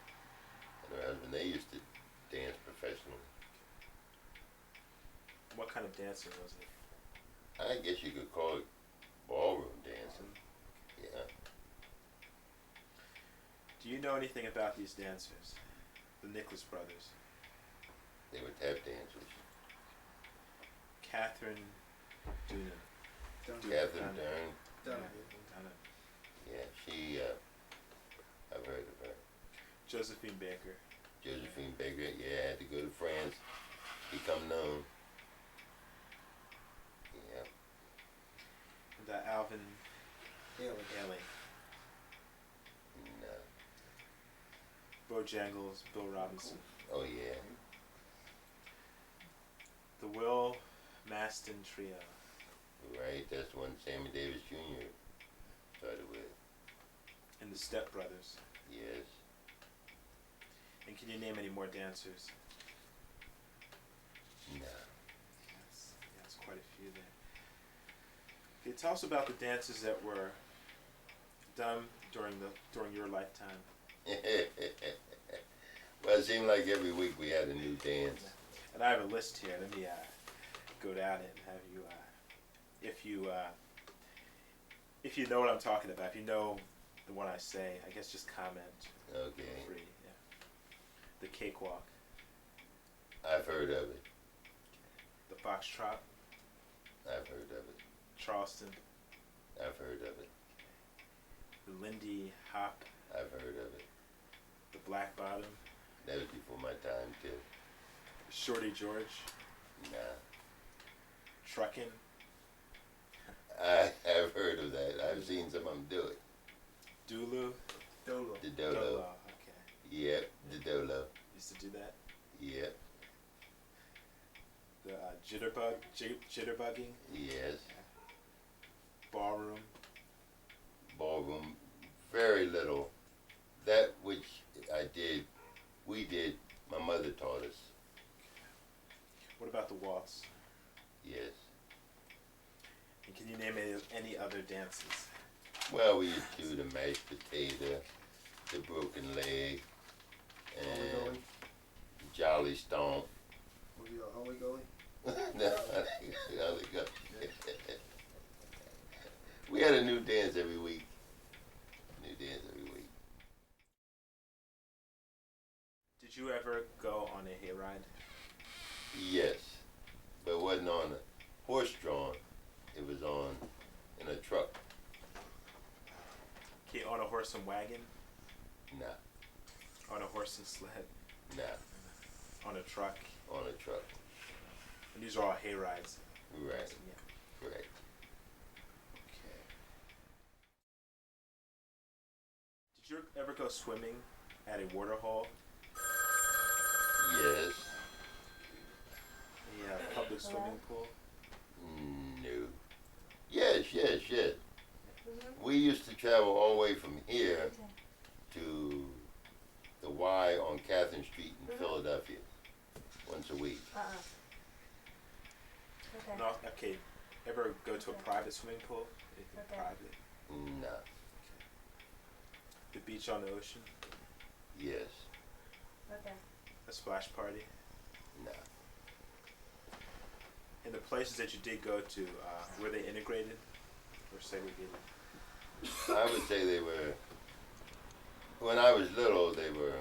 and her husband, they used to dance professionally. What kind of dancing was it? I guess you could call it ballroom dancing. Yeah. Do you know anything about these dancers? The Nicholas brothers. They were tap dancers. Catherine Dunham. Catherine Dern. Dunham. Dunham. Yeah, she, I've heard of her. Josephine Baker. Josephine Baker, yeah, had to go to France, become known. Yeah. And Alvin Haley. No. Bojangles, Bill Robinson. Oh, yeah. The Will Maston Trio. Right, that's the one Sammy Davis Jr. started with. And the Step Brothers. Yes. And can you name any more dancers? No. That's quite a few there. Okay, tell us about the dances that were done during your lifetime. Well, it seemed like every week we had a new dance. And I have a list here. Let me go down it and have you, if you know what I'm talking about, if you know the one I say, I guess just comment. Okay. Feel free, yeah. The Cakewalk. I've heard of it. The Foxtrot. I've heard of it. Charleston. I've heard of it. The Lindy Hop. I've heard of it. The Black Bottom. That was before my time, too. Shorty George. Nah. Truckin'. I have heard of that. I've seen some of them do it. Dulu. Dolo. The Dolo. Okay. Yep, the Dolo. Used to do that. Yep. The jitterbugging. Yes. Ballroom. Ballroom. Very little. That which we did, my mother taught us. What about the waltz? Yes. And can you name any other dances? Well, we used to do the mashed potato, the broken leg, and Jolly Stomp. Are we going? No, Jolly Go. We had a new dance every week. Did you ever go on a hayride? Yes, but it wasn't on a horse-drawn. It was in a truck. Okay, on a horse and wagon? Nah, On a horse and sled? nah, On a truck? on a truck. And these are all hayrides. Right, Yeah. correct. Okay. Did you ever go swimming at a water hole? Yes. A public swimming pool? No. yes. Mm-hmm. We used to travel all the way from here to the Y on Catherine Street in Philadelphia once a week. Okay. No, okay. Ever go to a private swimming pool? Anything Okay. private? No. The beach on the ocean? Yes. Okay. A splash party? No. And the places that you did go to, were they integrated or segregated? I would say they were. When I was little, they were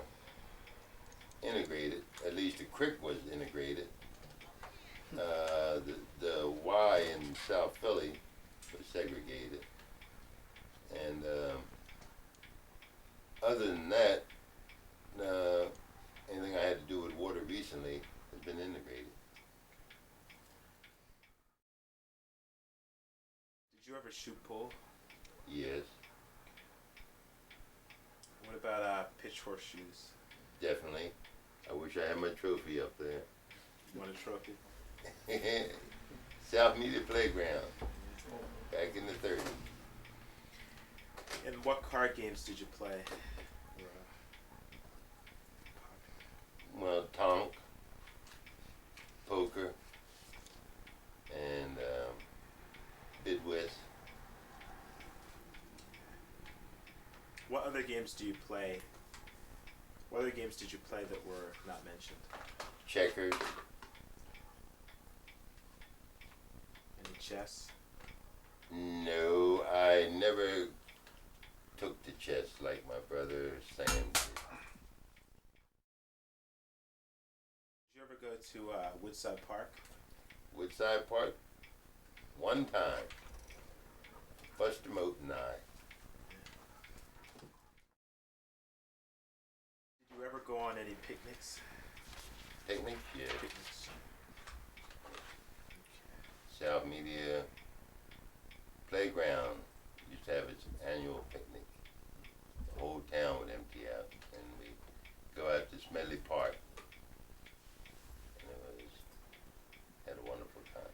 integrated. At least the creek was integrated. The Y in South Philly was segregated, and other than that, anything I had to do with water recently has been integrated. Did you ever shoot pool? Yes, What about pitch horseshoes? definitely. I wish I had my trophy up there. You want a trophy? South Media Playground, back in the 30s. And what card games did you play? Well, Tonk, poker, and Bidwest. What other games do you play? What other games did you play that were not mentioned? Checkers. Any chess? No, I never took to chess like my brother Sam did. Did you ever go to Woodside Park? Woodside Park, one time. Buster Moat and I. Did you ever go on any picnics? Picnic? Yeah. Picnics. South Media Playground used to have its annual picnic. The whole town would empty out, and we'd go out to Smedley Park. And it was, had a wonderful time.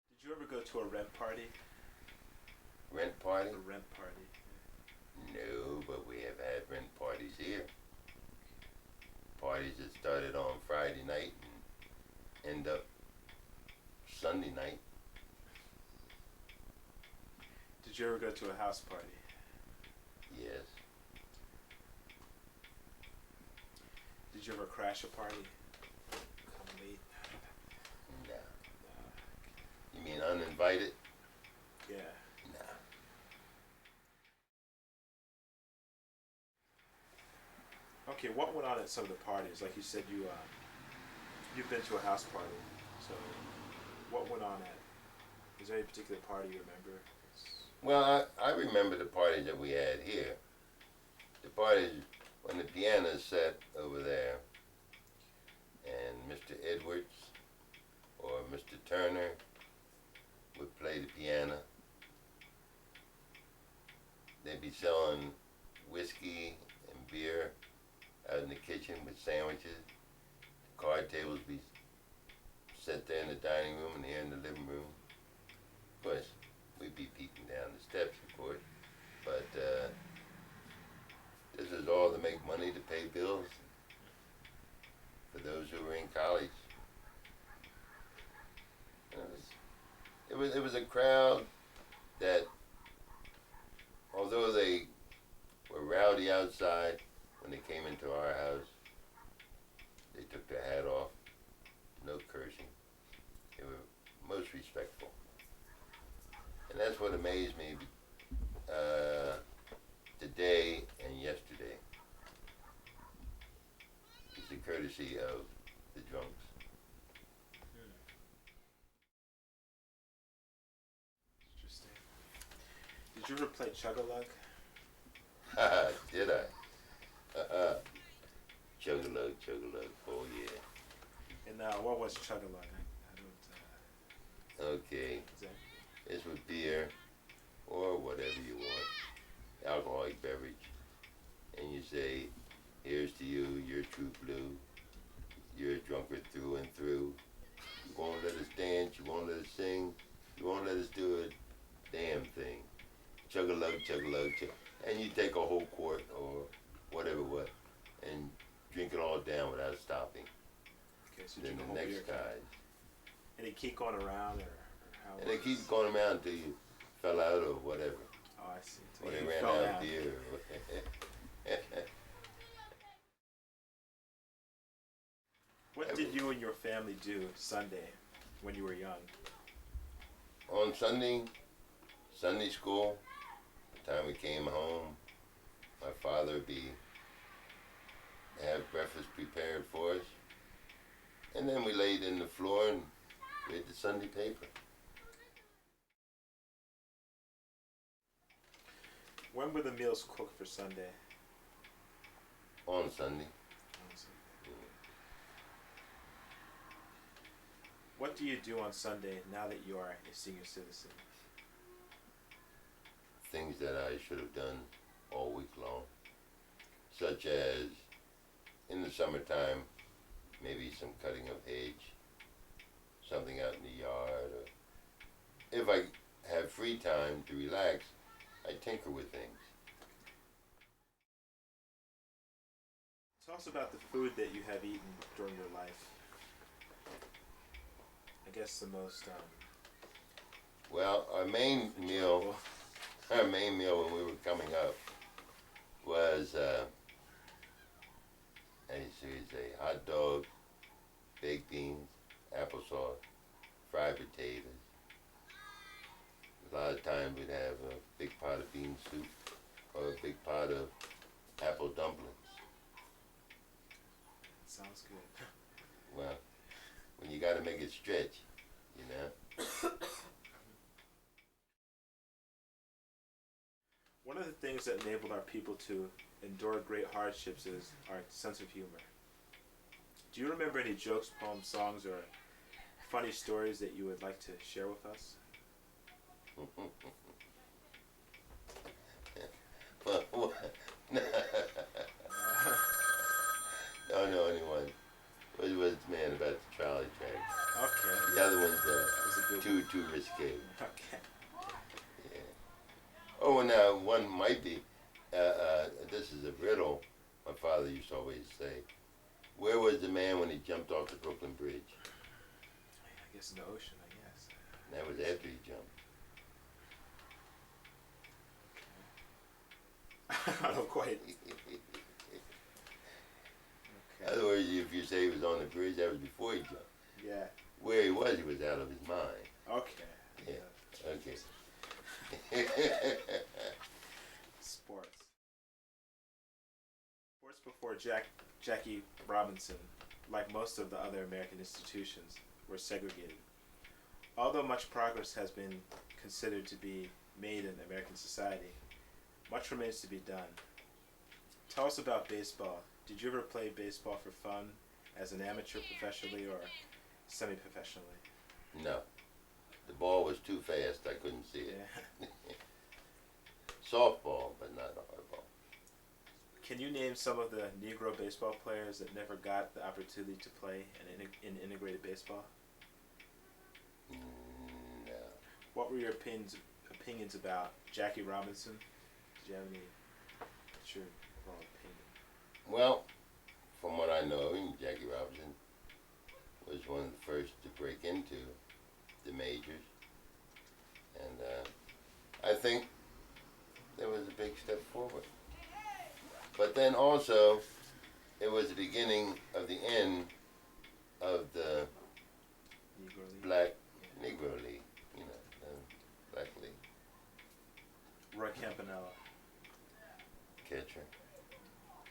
Did you ever go to a rent party? Rent party? A rent party. No, but we have had rent parties here. Parties that started on Friday night and end up Sunday night. Did you ever go to a house party? Yes. Did you ever crash a party? Come late? No. You mean uninvited? Yeah. No. Okay, what went on at some of the parties? Like you said, you've been to a house party. So, what went on at? Is there any particular party you remember? Well, I remember the parties that we had here. The parties when the piano sat over there and Mr. Edwards or Mr. Turner would play the piano. They'd be selling whiskey and beer out in the kitchen with sandwiches. The card tables be set there in the dining room and here in the living room. Of course, we'd be peeking down the steps, of course, but this is all to make money to pay bills for those who were in college. It was a crowd that, although they were rowdy outside, when they came into our house, they took their hat off, no cursing. They were most respectful. And that's what amazed me today and yesterday, is the courtesy of the drunks. Interesting. Did you ever play Chug-a-Lug? Did I? Chug-a-lug, oh yeah. And what was Chug-a-Lug? I don't. Okay, Exactly. it's with beer or whatever you want, alcoholic beverage, and you say, here's to you, you're true blue, you're a drunkard through and through, go let us do a damn thing. Chug-a-lug, chug-a-lug, chug. And you take a whole quart or whatever what and drink it all down without stopping. Okay, so you Then drink a the whole beer next can. guy. And they keep going around, or how? And they keep going around until you fell out or whatever. Oh, I see. So Or they you ran fell out down. of beer. What did you and your family do Sunday when you were young? On Sunday school, the time we came home, my father would have breakfast prepared for us. And then we laid in the floor and read the Sunday paper. When were the meals cooked for Sunday? On Sunday. What do you do on Sunday now that you are a senior citizen? Things that I should have done all week long. Such as, in the summertime, maybe some cutting of hedge, something out in the yard, or if I have free time to relax, I tinker with things. Tell us about the food that you have eaten during your life. I guess the most Well, our main meal when we were coming up was a hot dog, baked beans, applesauce, fried potatoes. A lot of times we'd have a big pot of bean soup or a big pot of apple dumplings. Sounds good. Well, when you got to make it stretch, you know. One of the things that enabled our people to endure great hardships is our sense of humor. Do you remember any jokes, poems, songs, or funny stories that you would like to share with us? Don't know anyone. What was the man about the trolley track? Okay. The other one's That's a good too risque. Okay. Yeah. Oh, and one might be. This is a riddle. My father used to always say, "Where was the man when he jumped off the Brooklyn Bridge?" I guess in the ocean, I guess. And that was after he jumped. I don't quite. In other words, if you say he was on the bridge, that was before he jumped. Yeah. Where he was out of his mind. Okay. Yeah. Okay. Sports. Sports before Jackie Robinson, like most of the other American institutions, were segregated. Although much progress has been considered to be made in American society, much remains to be done. Tell us about baseball. Did you ever play baseball for fun, as an amateur, professionally, or semi-professionally? No. The ball was too fast. I couldn't see it. Yeah. Softball, but not hardball. Can you name some of the Negro baseball players that never got the opportunity to play in integrated baseball? No. What were your opinions about Jackie Robinson? Did you have any? What's your overall opinion? Well, from what I know, Jackie Robinson was one of the first to break into the majors. And I think there was a big step forward. But then also, it was the beginning of the end of the Negro League? Black Negro League, the Black League. Roy Campanella. Catcher.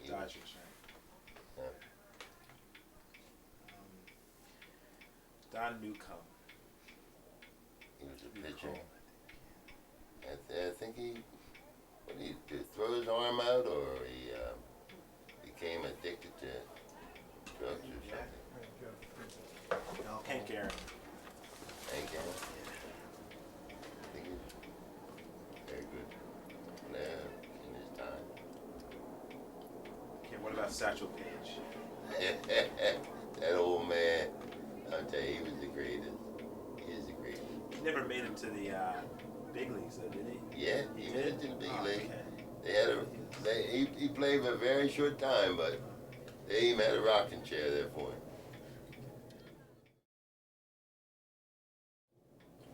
He was- Dodgers, right? Don Newcomb. He was a Newcomb, pitcher. I think he, what did he do, throw his arm out, or he became addicted to drugs or something? Hank Aaron. Hank Aaron. I think he's very good player in his time. Okay, what about Satchel Paige? That old man, I'll tell you, he was the greatest. He is the greatest. He never made it to the big leagues, though, did he? Yeah, he made it to the big Oh, league. okay. They had he played for a very short time, but they even had a rocking chair there for him.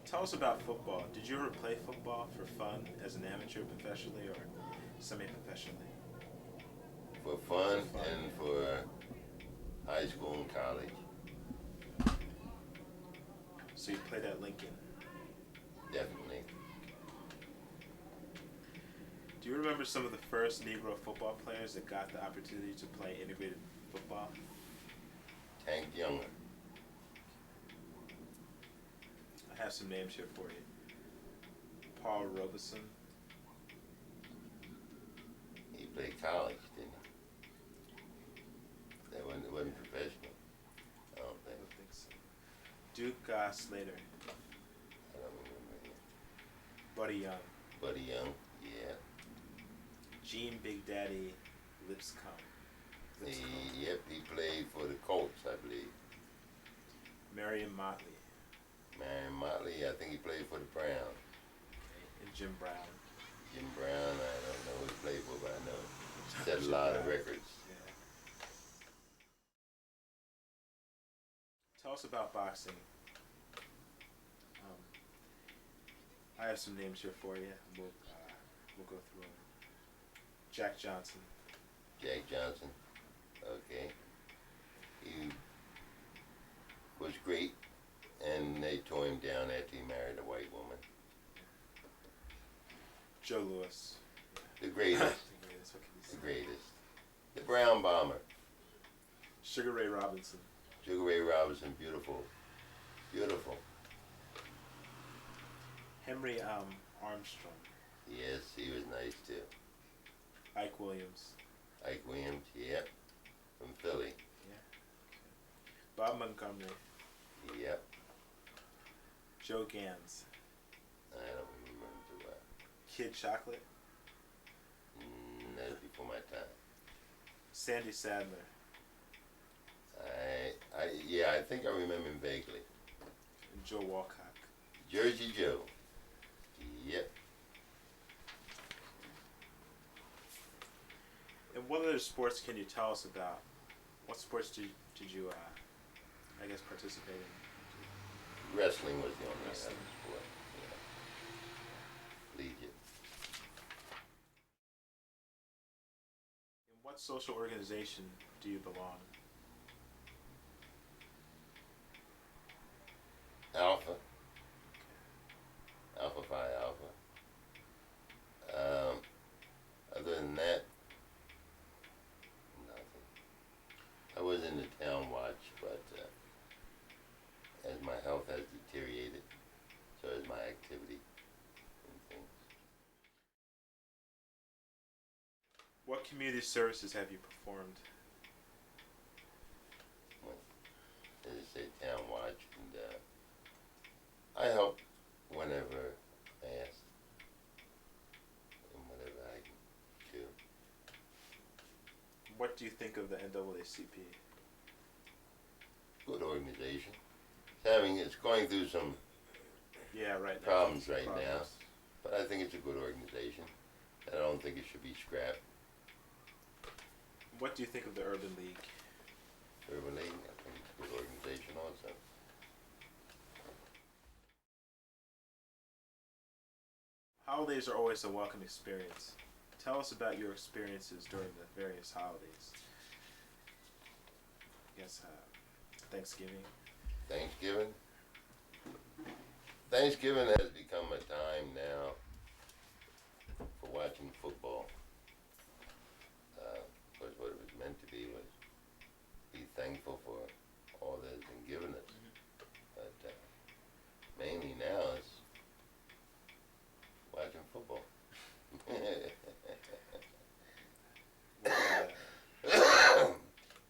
Tell us about football. Did you ever play football for fun as an amateur, professionally, or semi-professionally? For fun For fun. and for high school and college. So you played at Lincoln. Definitely. Do you remember some of the first Negro football players that got the opportunity to play integrated football? Tank Younger. I have some names here for you. Paul Robeson. He played college, didn't he? That wasn't professional. I don't I think. don't think so. Duke Slater. I don't remember him. Buddy Young. Buddy Young, yeah. Gene Big Daddy Lipscomb. Yep, he played for the Colts, I believe. Marion Motley. Marion Motley, I think he played for the Browns. Okay. And Jim Brown. Jim Brown, I don't know who he played for, but I know he set a lot of records. Yeah. Tell us about boxing. I have some names here for you. We'll go through them. Jack Johnson. Jack Johnson, okay. He was great, and they tore him down after he married a white woman. Joe Louis. The greatest, The greatest. What can you the say? greatest. The Brown Bomber, Sugar Ray Robinson. Sugar Ray Robinson, beautiful, beautiful. Henry Armstrong. Yes, he was nice too. Ike Williams. Ike Williams, yep, from Philly, Bob Montgomery. yep. Joe Gans. I don't remember too well. Kid Chocolate. That was before my time. Sandy Sadler. I think I remember him vaguely. And Joe Walcott. Jersey Joe. Yep. And what other sports can you tell us about? What sports did you I guess, participate in? Wrestling was the only Wrestling. other sport. Yeah. Collegiate. In what social organization do you belong? Alpha. Alpha Phi Alpha. Other than that, nothing. I was in the town watch, but as my health has deteriorated, so has my activity and things. What community services have you performed? As I say, town watch, and I help whenever asked, and whatever I can do. What do you think of the NAACP? Good organization. It's going through some Yeah, right. now. problems right now, Problems. but I think it's a good organization. I don't think it should be scrapped. What do you think of the Urban League? Urban League, I think it's a good organization also. Holidays are always a welcome experience. Tell us about your experiences during the various holidays. I guess Thanksgiving. Thanksgiving has become a time now for watching football. Of course, what it was meant to be was be thankful for all that has been given us. But mainly now it's watching football.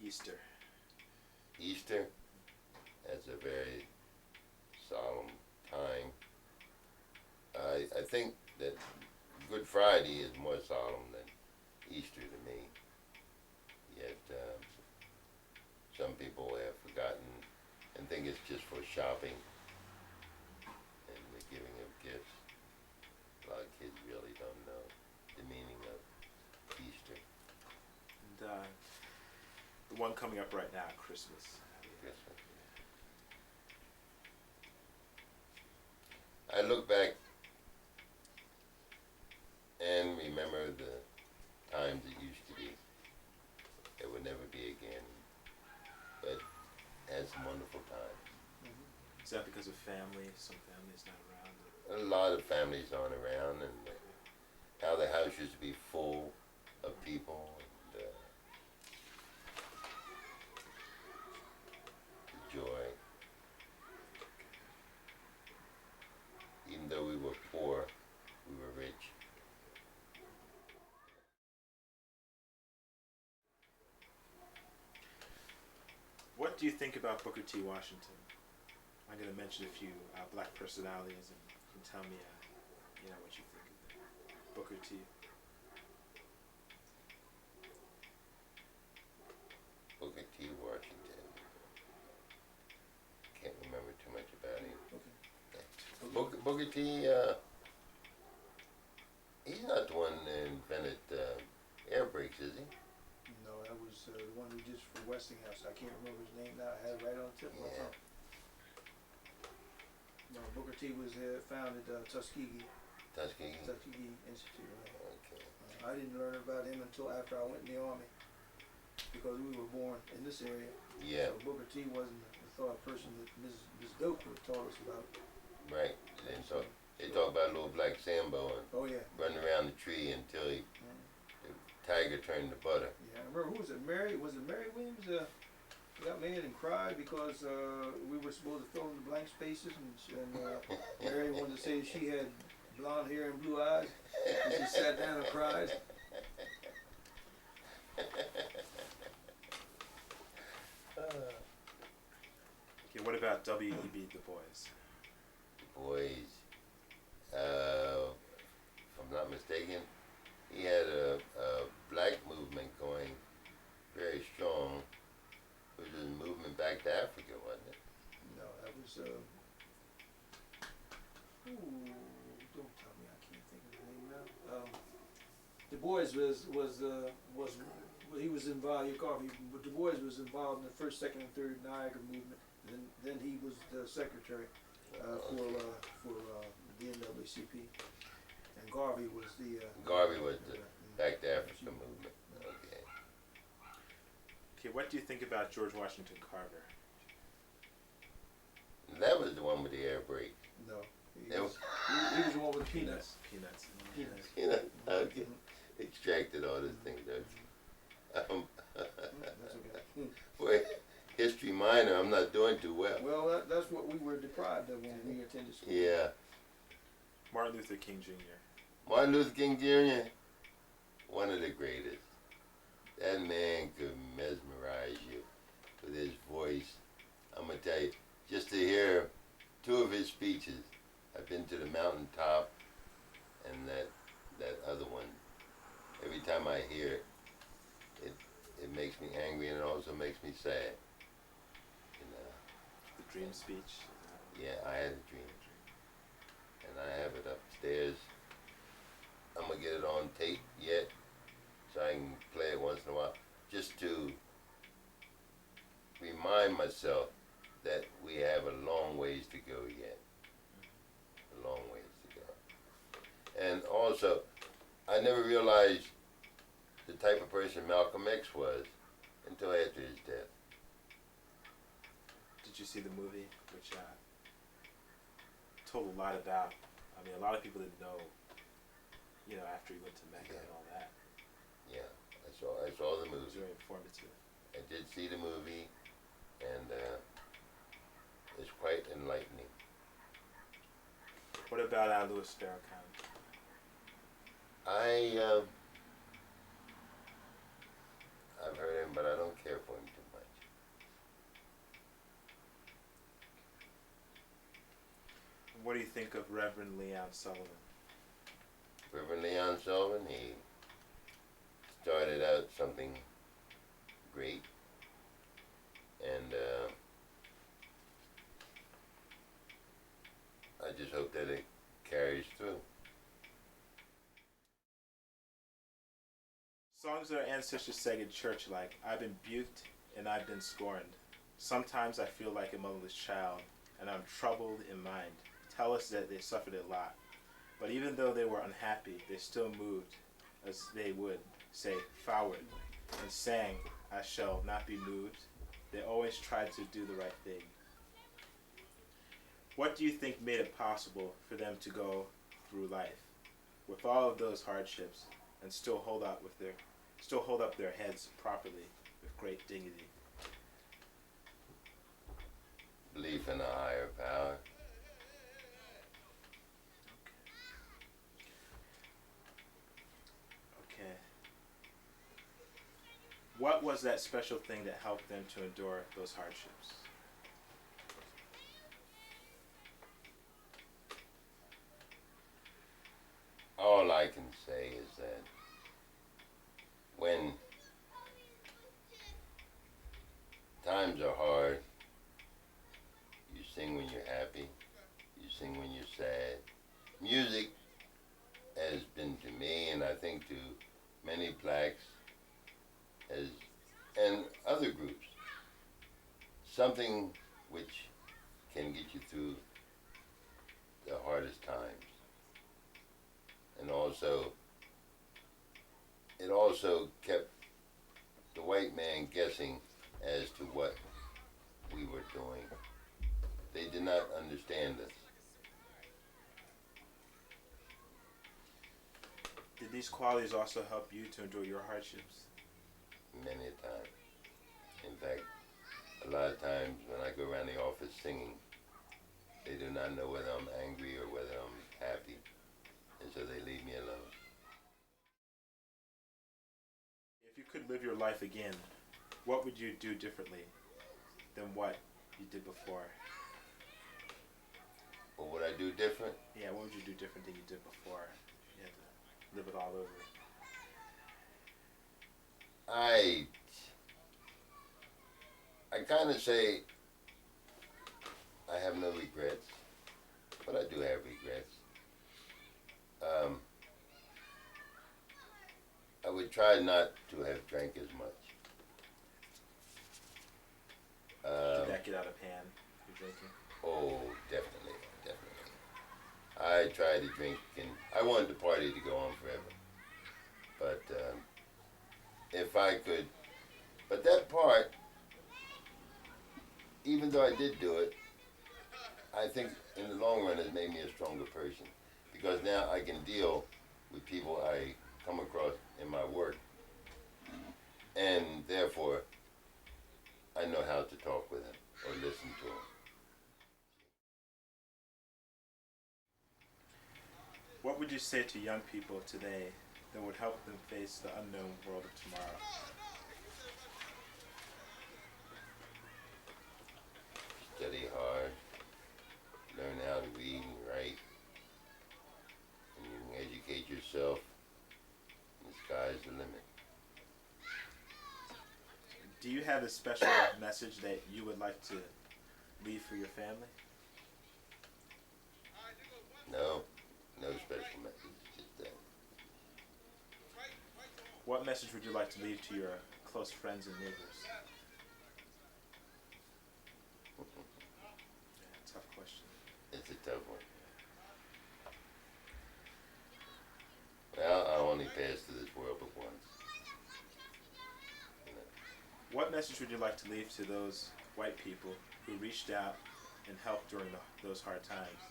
Easter. Easter, that's a very solemn time. I think that Good Friday is more solemn than Easter to me. Yet some people have forgotten and think it's just for shopping and giving of gifts. A lot of kids really don't know the meaning of Easter, And the one coming up right now, Christmas. Christmas. I look back and remember the times it used to be. It would never be again, but had some wonderful times. Is that because of family? Some families not around? A lot of families aren't around, and how the house used to be full of people, and the joy. Even though we were poor, we were rich. What do you think about Booker T. Washington? I'm going to mention a few black personalities, and you can tell me, what you think of them. Booker T. Booker T. Washington. Can't remember too much about him. Okay. Booker T. He's not the one that invented air brakes, is he? No, that was the one who did for Westinghouse. I can't remember his name now. I had it right on the tip of my tongue. No, Booker T was founded Tuskegee Institute. Right? Okay. I didn't learn about him until after I went in the Army, because we were born in this area. Yeah. So Booker T wasn't the thought person that Ms. Doper taught us about. Right. They talk about little black Sambo and Oh yeah. running around the tree until the tiger turned to butter. Yeah, I remember, who was it? Mary Williams? Got mad and cried because we were supposed to fill in the blank spaces, and Mary wanted to say she had blonde hair and blue eyes, and she sat down and cried. Okay, what about W.E.B. Du Bois? Boys, if I'm not mistaken, he had a black movement going very strong. It was a movement back to Africa, wasn't it? No, that was don't tell me, I can't think of his name now. Du Bois was he was involved. But Du Bois was involved in the first, second, and third Niagara movement. Then he was the secretary for the NAACP, and Garvey was the Back to Africa movement. Okay. Okay, what do you think about George Washington Carver? That was the one with the air brake. No, he was the one with the peanuts. Peanuts. You know, okay. Extracted all this thing, That's okay. Boy, history minor, I'm not doing too well. Well, that's what we were deprived of when we attended school. Yeah. Martin Luther King Jr. Martin Luther King Jr., one of the greatest. That man could mesmerize you with his voice. I'm going to tell you, just to hear two of his speeches, I've been to the mountaintop and that other one. Every time I hear it, it makes me angry, and it also makes me sad. You know. The dream speech. Yeah, I had a dream. And I have it upstairs. I'm going to get it on tape yet, so I can play it once in a while, just to remind myself that we have a long ways to go yet. A long ways to go. And also, I never realized the type of person Malcolm X was until after his death. Did you see the movie, which told a lot about? I mean, a lot of people didn't know. After he went to Mecca and all that. Yeah, I saw the It was movie. very informative. I did see the movie, and it's quite enlightening. What about Louis Farrakhan? I've heard him, but I don't care for him too much. What do you think of Reverend Leon Sullivan? Reverend Leon Sullivan, he started out something great, and I just hope that it carries through. Songs that our ancestors sang in church like, I've been buked and I've been scorned. Sometimes I feel like a motherless child and I'm troubled in mind. Tell us that they suffered a lot. But even though they were unhappy, they still moved as they would say, forward, and sang, I shall not be moved. They always tried to do the right thing. What do you think made it possible for them to go through life with all of those hardships and still hold up their heads properly with great dignity? Belief in a higher power. Okay. What was that special thing that helped them to endure those hardships? All I can say is that when times are hard, you sing when you're happy, you sing when you're sad. Music has been to me, and I think to many blacks and other groups, something which can get you through the hardest times. And also, it also kept the white man guessing as to what we were doing. They did not understand us. Did these qualities also help you to endure your hardships? Many a time. In fact, a lot of times when I go around the office singing, they do not know whether I'm angry or whether I'm happy, and so they leave me alone. If you could live your life again, what would you do differently than what you did before? What would I do different? Yeah, what would you do different than you did before? You had to live it all over. I kind of say I have no regrets, but I do have regrets. I would try not to have drank as much. Did that get out of hand, your drinking? Oh, definitely. I tried to drink, and I wanted the party to go on forever. But if I could, but that part, even though I did do it, I think in the long run it made me a stronger person, because now I can deal with people I come across in my work, and therefore I know how to talk with them or listen to them. What would you say to young people today that would help them face the unknown world of tomorrow? Study hard, learn how to read and write, and you can educate yourself, and the sky's the limit. Do you have a special message that you would like to leave for your family? No special message, just that. What message would you like to leave to your close friends and neighbors? Yeah, tough question. It's a tough one. Well, I only passed through this world but once. You know. What message would you like to leave to those white people who reached out and helped during those hard times,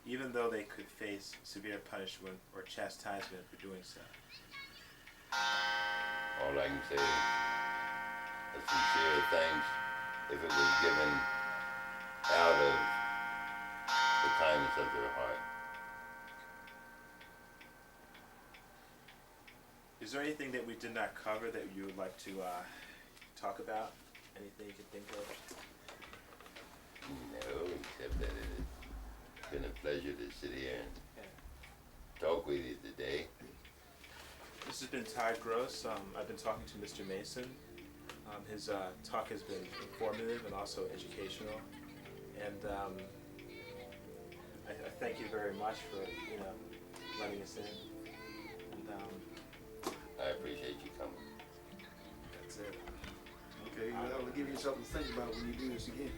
even though they could face severe punishment or chastisement for doing so? All I can say is a sincere thanks if it was given out of the kindness of their heart. Is there anything that we did not cover that you would like to talk about? Anything you can think of? No, except that it has been a pleasure to sit here and talk with you today. This has been Ty Gross. I've been talking to Mr. Mason. His talk has been informative and also educational. And thank you very much for, letting us in. And, I appreciate you coming. That's it. Okay, I'll give you something to think about when you do this again.